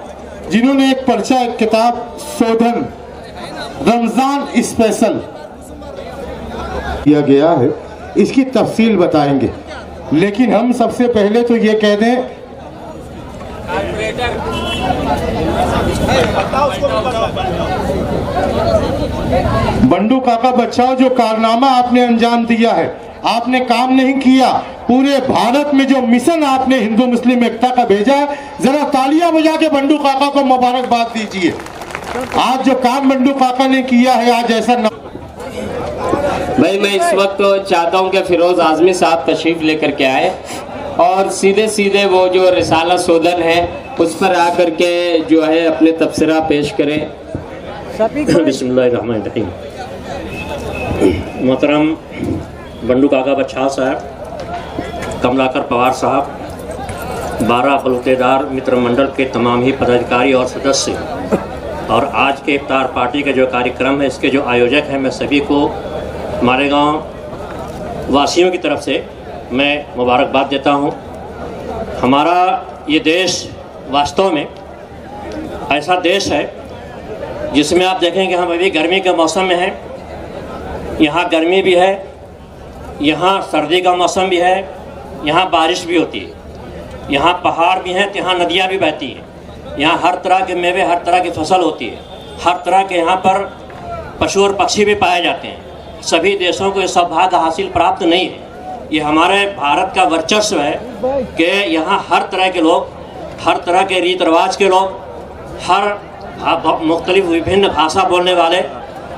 जिन्होंने एक पर्चा, एक किताब शोधन रमजान स्पेशल किया गया है, इसकी तफसील बताएंगे। लेकिन हम सबसे पहले तो ये कह दें, बंडू काका बच्चाओ, जो कारनामा आपने अंजाम दिया है, आपने काम नहीं किया। पूरे भारत में जो मिशन आपने हिंदू मुस्लिम एकता का भेजा है, जरा तालियां बजा के बंडू काका को मुबारकबाद दीजिए। आज जो काम बंडू काका ने किया है, आज ऐसा न... भाई मैं इस वक्त चाहता हूं कि फिरोज आजमी साहब तशरीफ लेकर के आए और सीधे सीधे वो जो रिसाला शोधन है उस पर आकर के जो है अपने तबसरा पेश करें। बिस्मिल्लाहिर्रहमानिर्रहीम। मोहतरम बंडू काका बच्चा साहब, कमलाकर पवार साहब, 12 बलूचदार मित्र मंडल के तमाम ही पदाधिकारी और सदस्य और आज के इफ्तार पार्टी का जो कार्यक्रम है, इसके जो आयोजक हैं, मैं सभी को मालेगांव वासियों की तरफ से मैं मुबारकबाद देता हूं। हमारा ये देश वास्तव में ऐसा देश है जिसमें आप देखें कि हम अभी गर्मी के मौसम में हैं। यहाँ गर्मी भी है, यहाँ सर्दी का मौसम भी है, यहाँ बारिश भी होती है, यहाँ पहाड़ भी हैं, तो यहाँ नदियाँ भी बहती हैं, यहाँ हर तरह के मेवे, हर तरह की फसल होती है, हर तरह के यहाँ पर पशु और पक्षी भी पाए जाते हैं। सभी देशों को ये सौभाग्य हासिल प्राप्त नहीं है। ये हमारे भारत का वर्चस्व है कि यहाँ हर तरह के लोग, हर तरह के रीत रिवाज के लोग, हर मुख्तलिफ विभिन्न भाषा बोलने वाले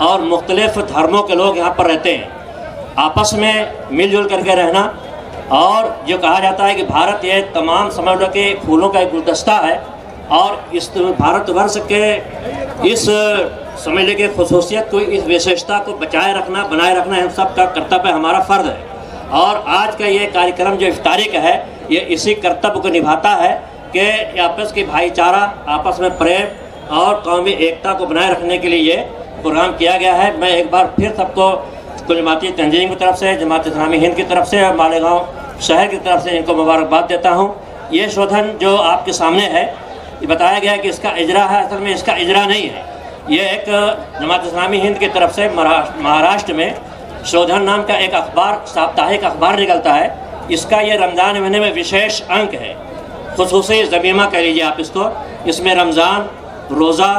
और मुख्तलिफ धर्मों के लोग यहाँ पर रहते हैं। आपस में मिलजुल करके रहना, और जो कहा जाता है कि भारत ये तमाम समझ लो कि फूलों का एक गुलदस्ता है, और इस भारतवर्ष के इस समझ लो कि खसूसियत को, इस विशेषता को बचाए रखना, बनाए रखना हम सब का कर्तव्य, हमारा फ़र्ज है। और आज का ये कार्यक्रम जो इफ्तारी का है, ये इसी कर्तव्य को निभाता है कि आपस की भाईचारा, आपस में प्रेम और कौमी एकता को बनाए रखने के लिए ये प्रोग्राम किया गया है। मैं एक बार फिर सबको कुल जमाती तंजीम की तरफ से, जमात इस्लामी हिंद की तरफ से और मालेगांव शहर की तरफ से इनको मुबारकबाद देता हूँ। ये शोधन जो आपके सामने है, ये बताया गया है कि इसका इजरा है, असल में इसका इजरा नहीं है। ये एक जमात इस्लामी हिंद की तरफ से महाराष्ट्र में शोधन नाम का एक अखबार, साप्ताहिक अखबार निकलता है। इसका ये रमज़ान महीने में विशेष अंक है, खुसूसी ज़मीमा कह लीजिए आप इसको। इसमें रमज़ान रोज़ा,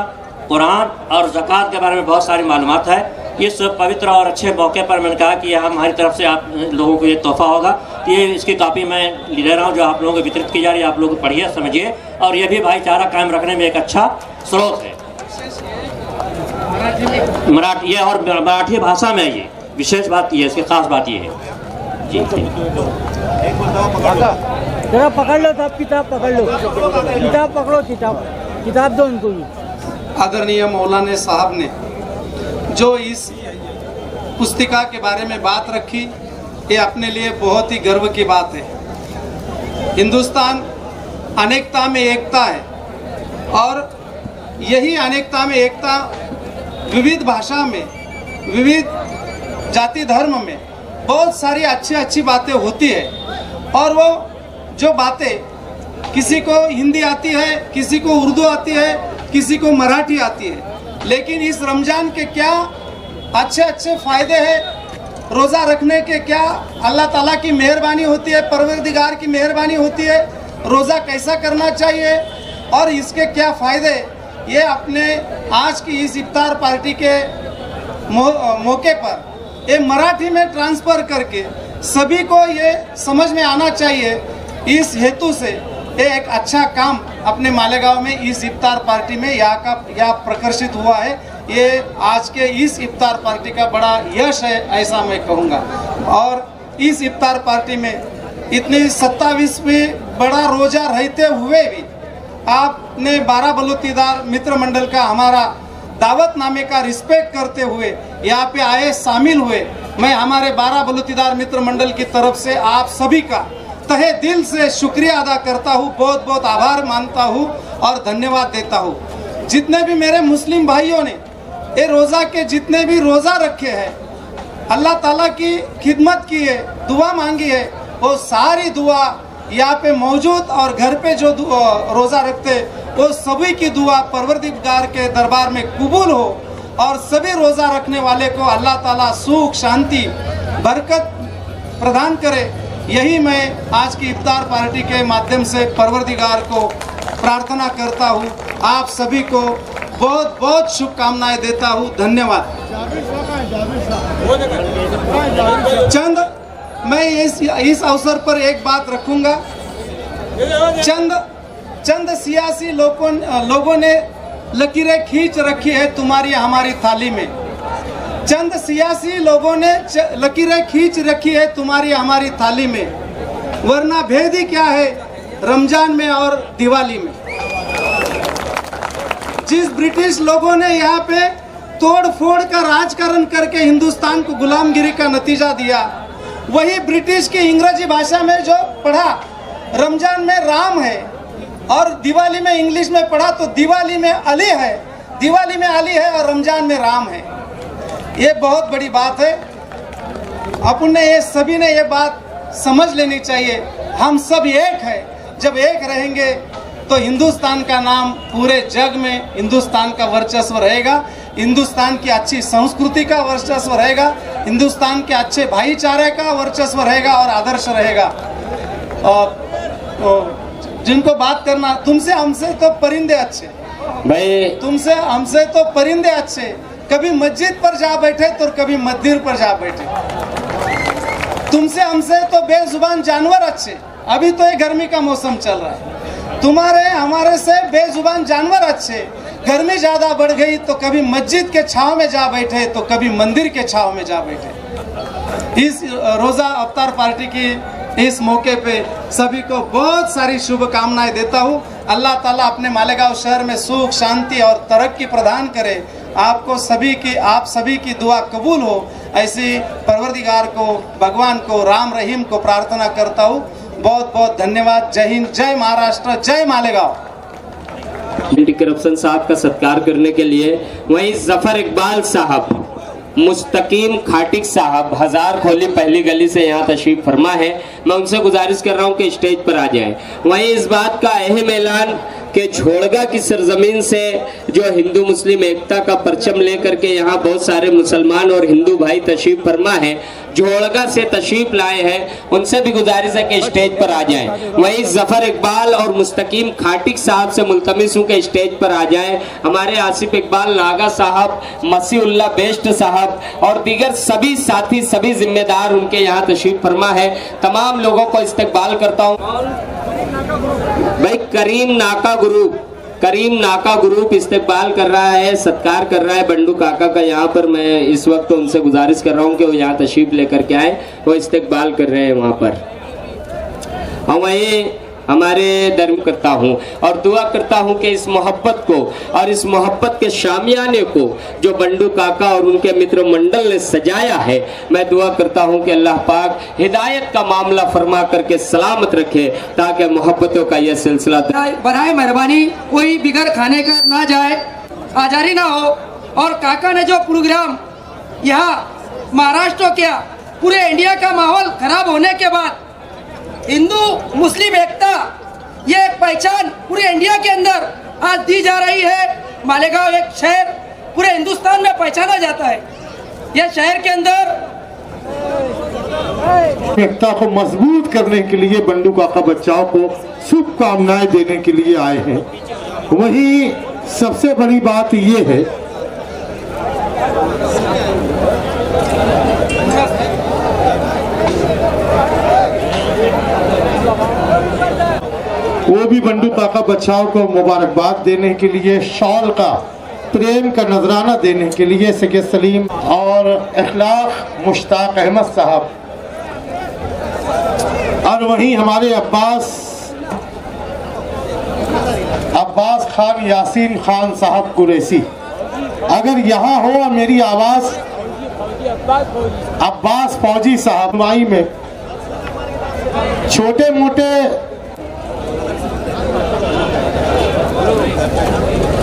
कुरान और ज़कात के बारे में बहुत सारी मालूमात है। इस पवित्र और अच्छे मौके पर मैंने कहा कि यह हमारी तरफ से आप लोगों को ये तोहफ़ा होगा। ये इसकी कापी मैं ले रहा हूँ जो आप लोगों को वितरित की जा रही है। आप लोग पढ़िए, समझिए, और ये भी भाईचारा कायम रखने में एक अच्छा स्रोत है। मराठी ये और मराठी भाषा में ये विशेष बात ये, इसकी खास बात ये है जी। जरा पकड़ लो साहब, किताब पकड़ लो, किताब पकड़ो, किताब दो उनको। आदरणीय मौलाना साहब ने जो इस पुस्तिका के बारे में बात रखी, ये अपने लिए बहुत ही गर्व की बात है। हिंदुस्तान अनेकता में एकता है और यही अनेकता में एकता विविध भाषा में, विविध जाति धर्म में बहुत सारी अच्छी बातें होती है। और वो जो बातें किसी को हिंदी आती है, किसी को उर्दू आती है, किसी को मराठी आती है, लेकिन इस रमज़ान के क्या अच्छे फ़ायदे हैं, रोज़ा रखने के क्या अल्लाह ताला की मेहरबानी होती है, परवरदिगार की मेहरबानी होती है, रोज़ा कैसा करना चाहिए और इसके क्या फ़ायदे, ये अपने आज की इस इफ्तार पार्टी के मौके पर ये मराठी में ट्रांसफ़र करके सभी को ये समझ में आना चाहिए। इस हेतु से ये एक अच्छा काम अपने मालेगांव में इस इफ्तार पार्टी में यहाँ प्रकर्षित हुआ है। ये आज के इस इफ्तार पार्टी का बड़ा यश है, ऐसा मैं कहूँगा। और इस इफ्तार पार्टी में इतनी 27वीं बड़ा रोज़ा रहते हुए भी आपने 12 बलूतीदार मित्र मंडल का हमारा दावतनामे का रिस्पेक्ट करते हुए यहाँ पे आए, शामिल हुए। मैं हमारे 12 बलूतीदार मित्र मंडल की तरफ से आप सभी का तहे दिल से शुक्रिया अदा करता हूँ, बहुत बहुत आभार मानता हूँ और धन्यवाद देता हूँ। जितने भी मेरे मुस्लिम भाइयों ने ये रोज़ा के जितने भी रोज़ा रखे हैं, अल्लाह ताला की खिदमत की है, दुआ मांगी है, वो सारी दुआ यहाँ पे मौजूद और घर पे जो रोज़ा रखते वो सभी की दुआ परवरदिगार के दरबार में कबूल हो और सभी रोज़ा रखने वाले को अल्लाह ताला सुख, शांति, बरकत प्रदान करे। यही मैं आज की इफ्तार पार्टी के माध्यम से परवरदिगार को प्रार्थना करता हूँ। आप सभी को बहुत बहुत शुभकामनाएं देता हूँ। धन्यवाद। मैं इस अवसर पर एक बात रखूंगा। चंद सियासी लोगों ने लकीरें खींच रखी है तुम्हारी हमारी थाली में। चंद सियासी लोगों ने लकीरें खींच रखी है तुम्हारी हमारी थाली में, वरना भेद ही क्या है रमजान में और दिवाली में। जिस ब्रिटिश लोगों ने यहाँ पे तोड़ फोड़ का राजकारण करके हिंदुस्तान को गुलामगिरी का नतीजा दिया, वही ब्रिटिश की अंग्रेजी भाषा में जो पढ़ा रमजान में राम है और दिवाली में इंग्लिश में पढ़ा तो दिवाली में अली है, दिवाली में अली है और रमजान में राम है। ये बहुत बड़ी बात है। अपन ने ये सभी ने ये बात समझ लेनी चाहिए। हम सब एक है, जब एक रहेंगे तो हिंदुस्तान का नाम पूरे जग में हिंदुस्तान का वर्चस्व रहेगा, हिंदुस्तान की अच्छी संस्कृति का वर्चस्व रहेगा, हिंदुस्तान के अच्छे भाईचारे का वर्चस्व रहेगा और आदर्श रहेगा। और जिनको बात करना, तुमसे हमसे तो परिंदे अच्छे भाई, तुमसे हमसे तो परिंदे अच्छे, कभी मस्जिद पर जा बैठे तो कभी मंदिर पर जा बैठे। तुमसे हमसे तो बेजुबान जानवर अच्छे, अभी तो ये गर्मी का मौसम चल रहा है। तुम्हारे हमारे से बेजुबान जानवर अच्छे, गर्मी ज़्यादा बढ़ गई तो कभी मस्जिद के छांव में जा बैठे तो कभी मंदिर के छांव में जा बैठे। इस रोज़ा अफ्तार पार्टी की इस मौके पे सभी को बहुत सारी शुभकामनाएं देता हूँ। अल्लाह ताला अपने मालेगांव शहर में सुख, शांति और तरक्की प्रदान करे। आपको सभी की, आप सभी की दुआ कबूल हो, ऐसी परवरदिगार को, भगवान को, राम रहीम को प्रार्थना करता हूँ। बहुत बहुत धन्यवाद। जय हिंद, जय महाराष्ट्र, जय मालेगांव। एंटी करप्शन साहब का सत्कार करने के लिए वहीं जफर इकबाल साहब, मुस्तकीम खाटिक साहब हजार खोली पहली गली से यहाँ तशरीफ फरमा है। मैं उनसे गुजारिश कर रहा हूँ कि स्टेज पर आ जाएं। वहीं इस बात का अहम ऐलान कि झोड़गा की सरजमीन से जो हिंदू मुस्लिम एकता का परचम लेकर के यहाँ बहुत सारे मुसलमान और हिंदू भाई तशरीफ फरमा है, झोड़गा से तशरीफ लाए हैं, उनसे भी गुजारिश है कि स्टेज पर आ जाएं। वहीं जफर इकबाल और मुस्तकीम खाटिक साहब से मुल्तमिस हूं कि स्टेज पर आ जाएं। हमारे आसिफ इकबाल नागा साहब, मसीउल्लाह बेस्ट साहब और दीगर सभी साथी, सभी जिम्मेदार उनके यहाँ तशरीफ फरमा है। तमाम लोगों को इस्तकबाल करता हूँ। भाई करीम नाका ग्रुप इस्तकबाल कर रहा है, सत्कार कर रहा है बंडू काका का। यहाँ पर मैं इस वक्त उनसे गुजारिश कर रहा हूँ कि वो यहाँ तशरीफ लेकर के आए, वो इस्तकबाल कर रहे हैं वहाँ पर। हम वही हमारे धर्म करता हूँ और दुआ करता हूँ कि इस मोहब्बत को और इस मोहब्बत के शामियाने को जो बंडू काका और उनके मित्र मंडल ने सजाया है, मैं दुआ करता हूँ कि अल्लाह पाक हिदायत का मामला फरमा करके सलामत रखे, ताकि मोहब्बतों का यह सिलसिला बराए मेहरबानी कोई बिगर खाने का ना जाए, आजारी ना हो। और काका ने जो प्रोग्राम यहाँ महाराष्ट्र किया, पूरे इंडिया का माहौल खराब होने के बाद हिंदू मुस्लिम एकता, ये एक पहचान पूरे इंडिया के अंदर आज दी जा रही है। मालेगांव एक शहर पूरे हिंदुस्तान में पहचाना जाता है। यह शहर के अंदर एकता को मजबूत करने के लिए बंडू काका बच्चाओं को शुभकामनाएं देने के लिए आए हैं। वहीं सबसे बड़ी बात ये है वो भी बंडू काका बच्चाओं को मुबारकबाद देने के लिए, शॉल का प्रेम का नजराना देने के लिए सैयद सलीम और अखलाक मुश्ताक अहमद साहब, और वहीं हमारे अब्बास खान यासीन खान साहब कुरैशी, अगर यहाँ हो और मेरी आवाज अब्बास फौजी साहब माई में छोटे मोटे,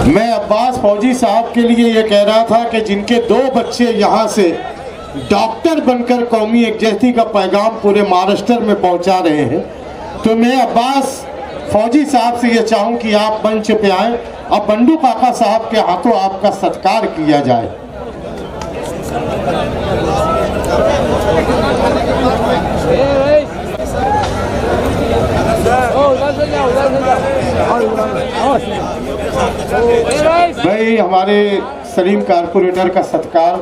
मैं अब्बास फौजी साहब के लिए ये कह रहा था कि जिनके 2 बच्चे यहाँ से डॉक्टर बनकर कौमी यकजहती का पैगाम पूरे महाराष्ट्र में पहुँचा रहे हैं, तो मैं अब्बास फौजी साहब से ये चाहूँ कि आप मंच पे आएं और बंडू काका साहब के हाथों आपका सत्कार किया जाए। भाई हमारे सलीम कारपोरेटर का सत्कार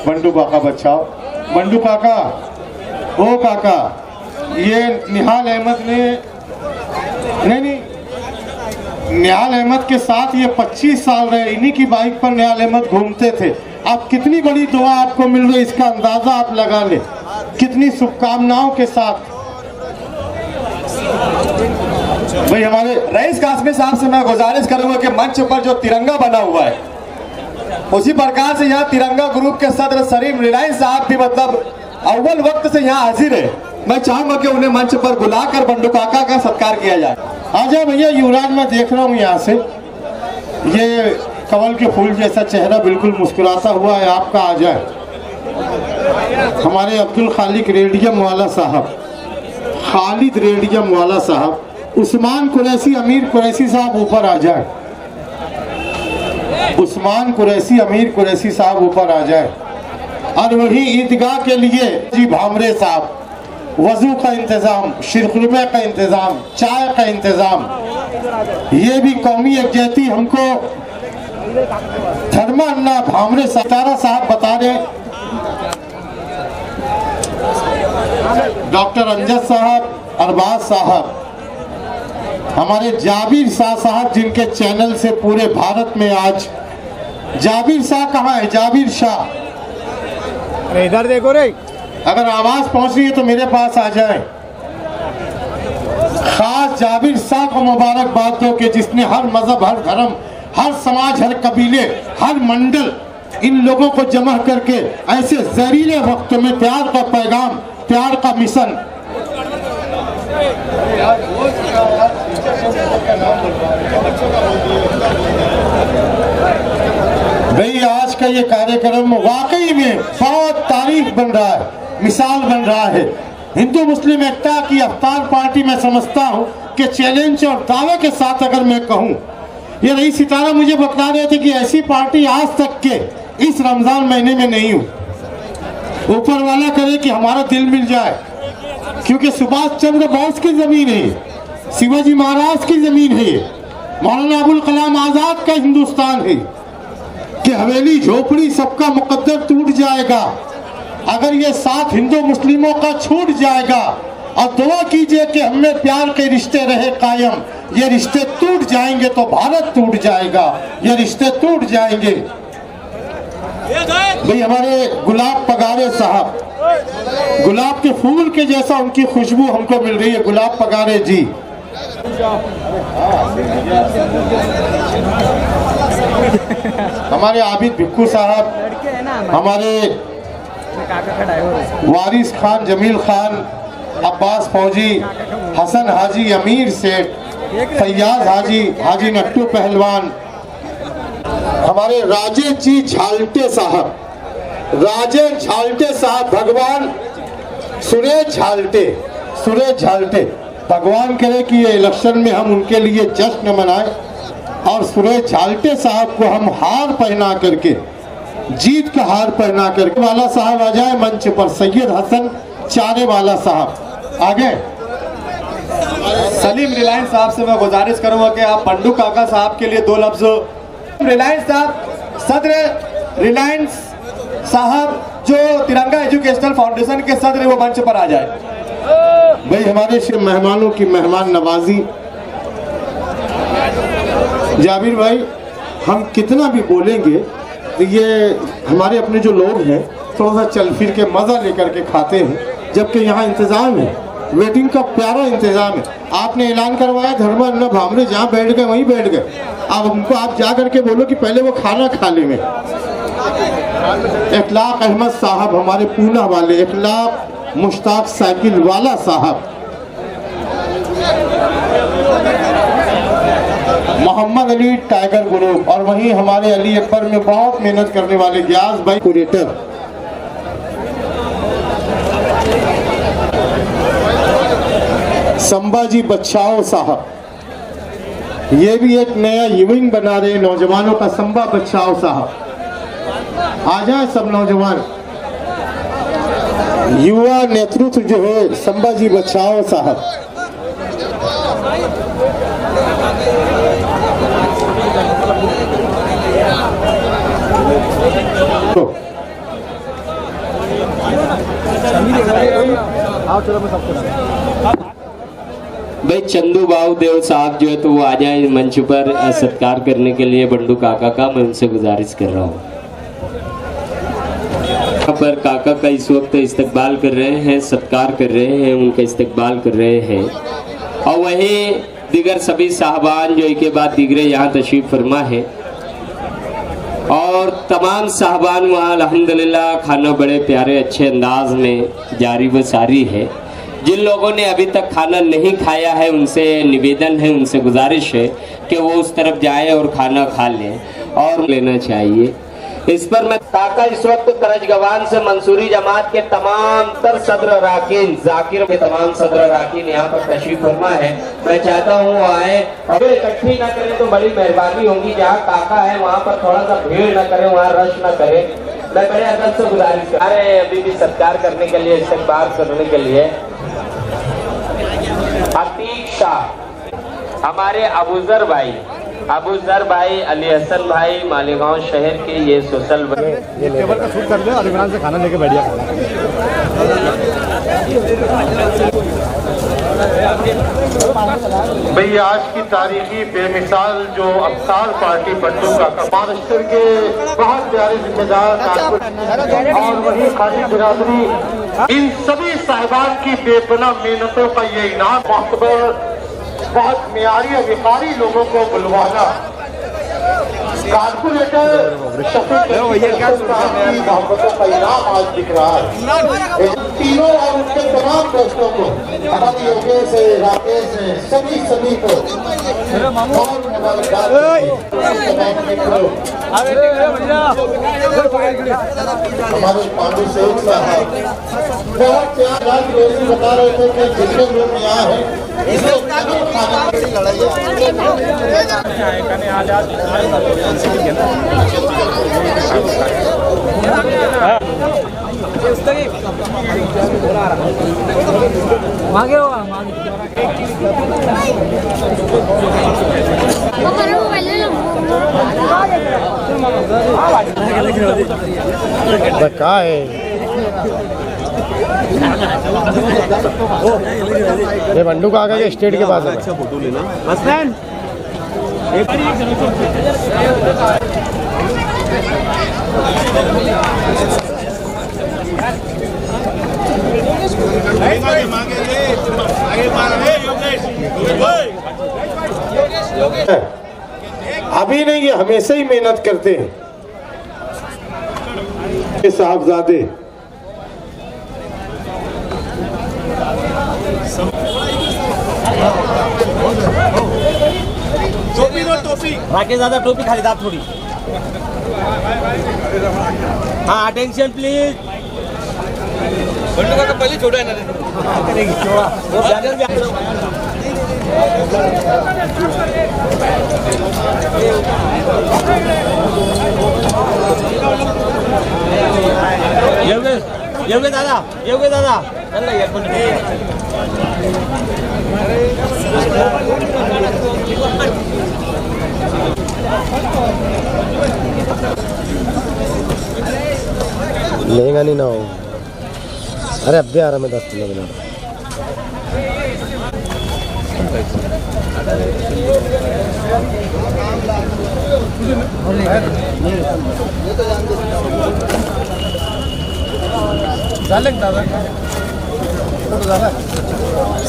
बंडू काका बच्चाओ। बंडू काका, ओ काका, ये निहाल अहमद ने नहीं निहाल अहमद के साथ ये 25 साल रहे, इन्हीं की बाइक पर निहाल अहमद घूमते थे। अब कितनी बड़ी दुआ आपको मिल रही है, इसका अंदाजा आप लगा ले, कितनी शुभकामनाओं के साथ। भाई हमारे रईस कासमी साहब से मैं गुजारिश करूंगा कि मंच पर जो तिरंगा बना हुआ है, उसी प्रकार से यहाँ तिरंगा ग्रुप के सदर सलीम रिलायंस साहब भी मतलब अव्वल वक्त से यहाँ हाजिर है। मैं चाहूंगा कि उन्हें मंच पर बुलाकर बंडू काका का सत्कार किया जाए। आ जाए भैया, युवराज मैं देख रहा हूँ यहाँ से, ये कमल के फूल जैसा चेहरा बिल्कुल मुस्कुराता हुआ है आपका, आ जाए। हमारे अब्दुल खालिक रेडियम वाला साहब, खालिद रेडियम वाला साहब, उस्मान कुरैशी, अमीर कुरैशी साहब ऊपर आ जाए। उस्मान कुरैशी, अमीर कुरैशी साहब ऊपर आ जाए। और वही ईदगाह के लिए जी भामरे साहब, वजू का इंतजाम, शिरकुलमे का इंतजाम, चाय का इंतजाम, ये भी कौमी यकजहती हमको धर्मा अन्ना भामरे सितारा साहब बता रहे। डॉक्टर अंजद साहब, अरबाज साहब, हमारे जाबिर शाह साहब, जिनके चैनल से पूरे भारत में आज, जाबिर शाह कहाँ है? जाबिर शाह इधर देखो रे, अगर आवाज पहुंच रही है तो मेरे पास आ जाए। खास जाबिर शाह को मुबारकबाद दो कि जिसने हर मजहब, हर धर्म, हर समाज, हर कबीले, हर मंडल, इन लोगों को जमा करके ऐसे जहरीले वक्त में प्यार का पैगाम, प्यार का मिशन। भाई आज का ये कार्यक्रम वाकई में बहुत तारीफ बन रहा है, मिसाल बन रहा है। हिंदू मुस्लिम एकता की अवतार पार्टी मैं समझता हूँ के चैलेंज और दावे के साथ अगर मैं कहूं, ये रईस सितारा मुझे बता रहे थे कि ऐसी पार्टी आज तक के इस रमजान महीने में नहीं हुई। ऊपर वाला करे कि हमारा दिल मिल जाए, क्योंकि सुभाष चंद्र बोस की जमीन है, शिवाजी महाराज की जमीन है, मौलाना अबुल कलाम आजाद का हिंदुस्तान है कि हवेली झोपड़ी सबका मुकद्दर टूट जाएगा अगर ये साथ हिंदू मुस्लिमों का छूट जाएगा। और दुआ कीजिए कि हमें प्यार के रिश्ते रहे कायम, ये रिश्ते टूट जाएंगे तो भारत टूट जाएगा, ये रिश्ते टूट जाएंगे। भाई हमारे गुलाब पगारे साहब, गुलाब के फूल के जैसा उनकी खुशबू हमको मिल रही है, गुलाब पगारे जी। हमारे आबिद भिक्खू साहब, हमारे वारिस खान, जमील खान, अब्बास फौजी, हसन हाजी, अमीर सेठ, फैयाज हाजी, हाजी नट्टू पहलवान, हमारे राजेश जी झालटे साहब, राजेश झालटे साहब, भगवान सुरेश झालटे, सुरेश झालटे, भगवान करे कि ये इलेक्शन में हम उनके लिए जश्न मनाएं और सुरेश झालटे साहब को हम हार पहना करके, जीत का हार पहना करके। वाला साहब आ जाए मंच पर, सैयद हसन चारे वाला साहब आगे। सलीम रिलायंस साहब से मैं गुजारिश करूंगा कि आप बंडू काका साहब के लिए दो लफ्ज। रिलायंस साहब, सदर रिलायंस साहब जो तिरंगा एजुकेशनल फाउंडेशन के सदर, वो मंच पर आ जाए। भाई हमारे मेहमानों की मेहमान नवाजी। जाबिर भाई, हम कितना भी बोलेंगे तो ये हमारे अपने जो लोग हैं थोड़ा सा चल फिर के मजा लेकर के खाते हैं, जबकि यहाँ इंतजाम है, वेटिंग का प्यारा इंतजाम है। आपने ऐलान करवाया धर्मान्न भामरे, जहाँ बैठ गए वहीं बैठ गए। अब उनको आप जा करके बोलो कि पहले वो खाना खा लेंगे। इखलाक अहमद साहब हमारे पूना वाले, इखलाक मुश्ताक साइकिल वाला साहब, मोहम्मद अली टाइगर ग्रुप, और वहीं हमारे अली अकबर में बहुत मेहनत करने वाले ग्यास भाई कुरेटर। संभाजी बच्चाओ साहब, ये भी एक नया इवेंट बना रहे नौजवानों का, संभा बच्चाओ साहब आ जाए सब नौजवान। युवा नेतृत्व जो है संभाजी बच्चाओ साहब। भाई चंदू बाबू देव साहब जो है तो वो आ जाए मंच पर सत्कार करने के लिए बंडू काका का, मैं उनसे गुजारिश कर रहा हूँ। यहाँ पर काका का इस वक्त इस्तकबाल कर रहे हैं, सत्कार कर रहे हैं, उनका इस्तकबाल कर रहे हैं। और वहीं दिगर सभी साहबान जो एक के बाद दिगरे यहाँ तशरीफ फरमा है, और तमाम साहबान वहाँ अल्हम्दुलिल्लाह खाना बड़े प्यारे अच्छे अंदाज में जारी व सारी है। जिन लोगों ने अभी तक खाना नहीं खाया है उनसे निवेदन है, उनसे गुजारिश है कि वो उस तरफ जाए और खाना खा लें और लेना चाहिए। इस पर मैं काका इस वक्त करजगवान से मंसूरी जमात के तमाम तर सदर अराकीन, जाकिर के तमाम सदर अराकीन यहाँ पर तशरीफ फरमा है। मैं चाहता हूँ वो आए, अगर इकट्ठी ना करें तो बड़ी मेहरबानी होगी। जहाँ काका है वहाँ पर थोड़ा सा भीड़ न करें, वहाँ रश न करें। मैं बड़े अदब से गुजारिश कर रहे हैं अभी भी सत्कार करने के लिए, इस्तकबाल करने के लिए। अतीक शाह हमारे अबूजर भाई अली हसन भाई मालेगांव शहर के, ये सोशल ये टेबल का शूट कर दे और इमरान से खाना लेके बैठ गया। भाई आज की तारीखी बेमिसाल जो अफसार पार्टी बंडू का महाराष्ट्र के बहुत प्यारे जिम्मेदार और वही खादी बिरादरी, इन सभी साहिबान की बेपनाह मेहनतों का ये इनाम मोहतबर बहुत मियारी अधिकारी लोगों को बुलवाना, कारपोरेटर शफीक मोहब्बतों का इनाम आज दिख रहा है। तीनों और उनके तमाम दोस्तों को, हमारी योगेश है, राकेश है, सभी को बहुत मुबारकबाद। हमारे पांडु शेख साहब बहुत प्यार रोजी बता रहे थे कि जितने लोग यहाँ हैं मांगे हो का है ये बंडू का आगे स्टेट के पास है। अच्छा फोटो लेना बस अभी नहीं, ये हमेशा ही मेहनत करते हैं साहबजादे। टोपी दो, टोपी राकेश दादा, टोपी खाली दाब थोड़ी। हाँ अटेंशन प्लीज। बंडू का पहले छोड़ा है ना, योगे दादा चल लेगा नहीं ना हो। अरे अब भी आ रहा मैं 10 किलोमीटर।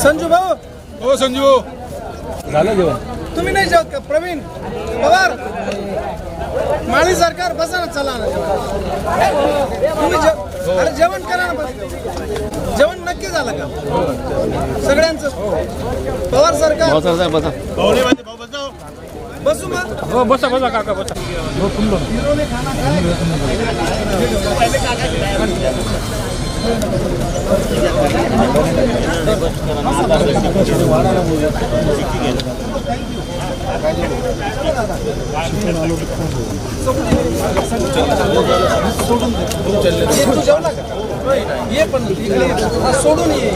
संजू भाऊ, ओ संजू झालं जेवण? तुम्ही नाही जेवत का? प्रवीण पवार, माळी सरकार बसा ना, चला ना तुम्ही अरे जेवण करा ना, बस जेवण नक्की झालं का सगळ्यांचं? पवार सरकार बसू मग, बसा बसा काका बसा। तू जेवला का? ये पण सोडून ये।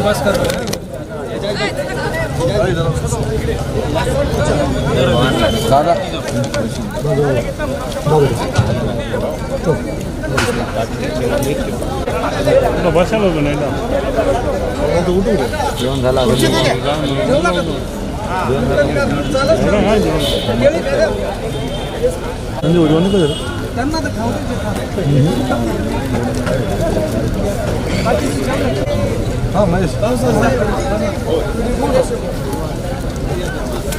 बस कर बसायला होतो नाही ना, जेवण झालं त्यांना तर खाऊ हाँ महेश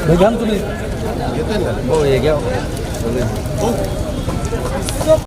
भाई जान तुम्ही हो ये क्या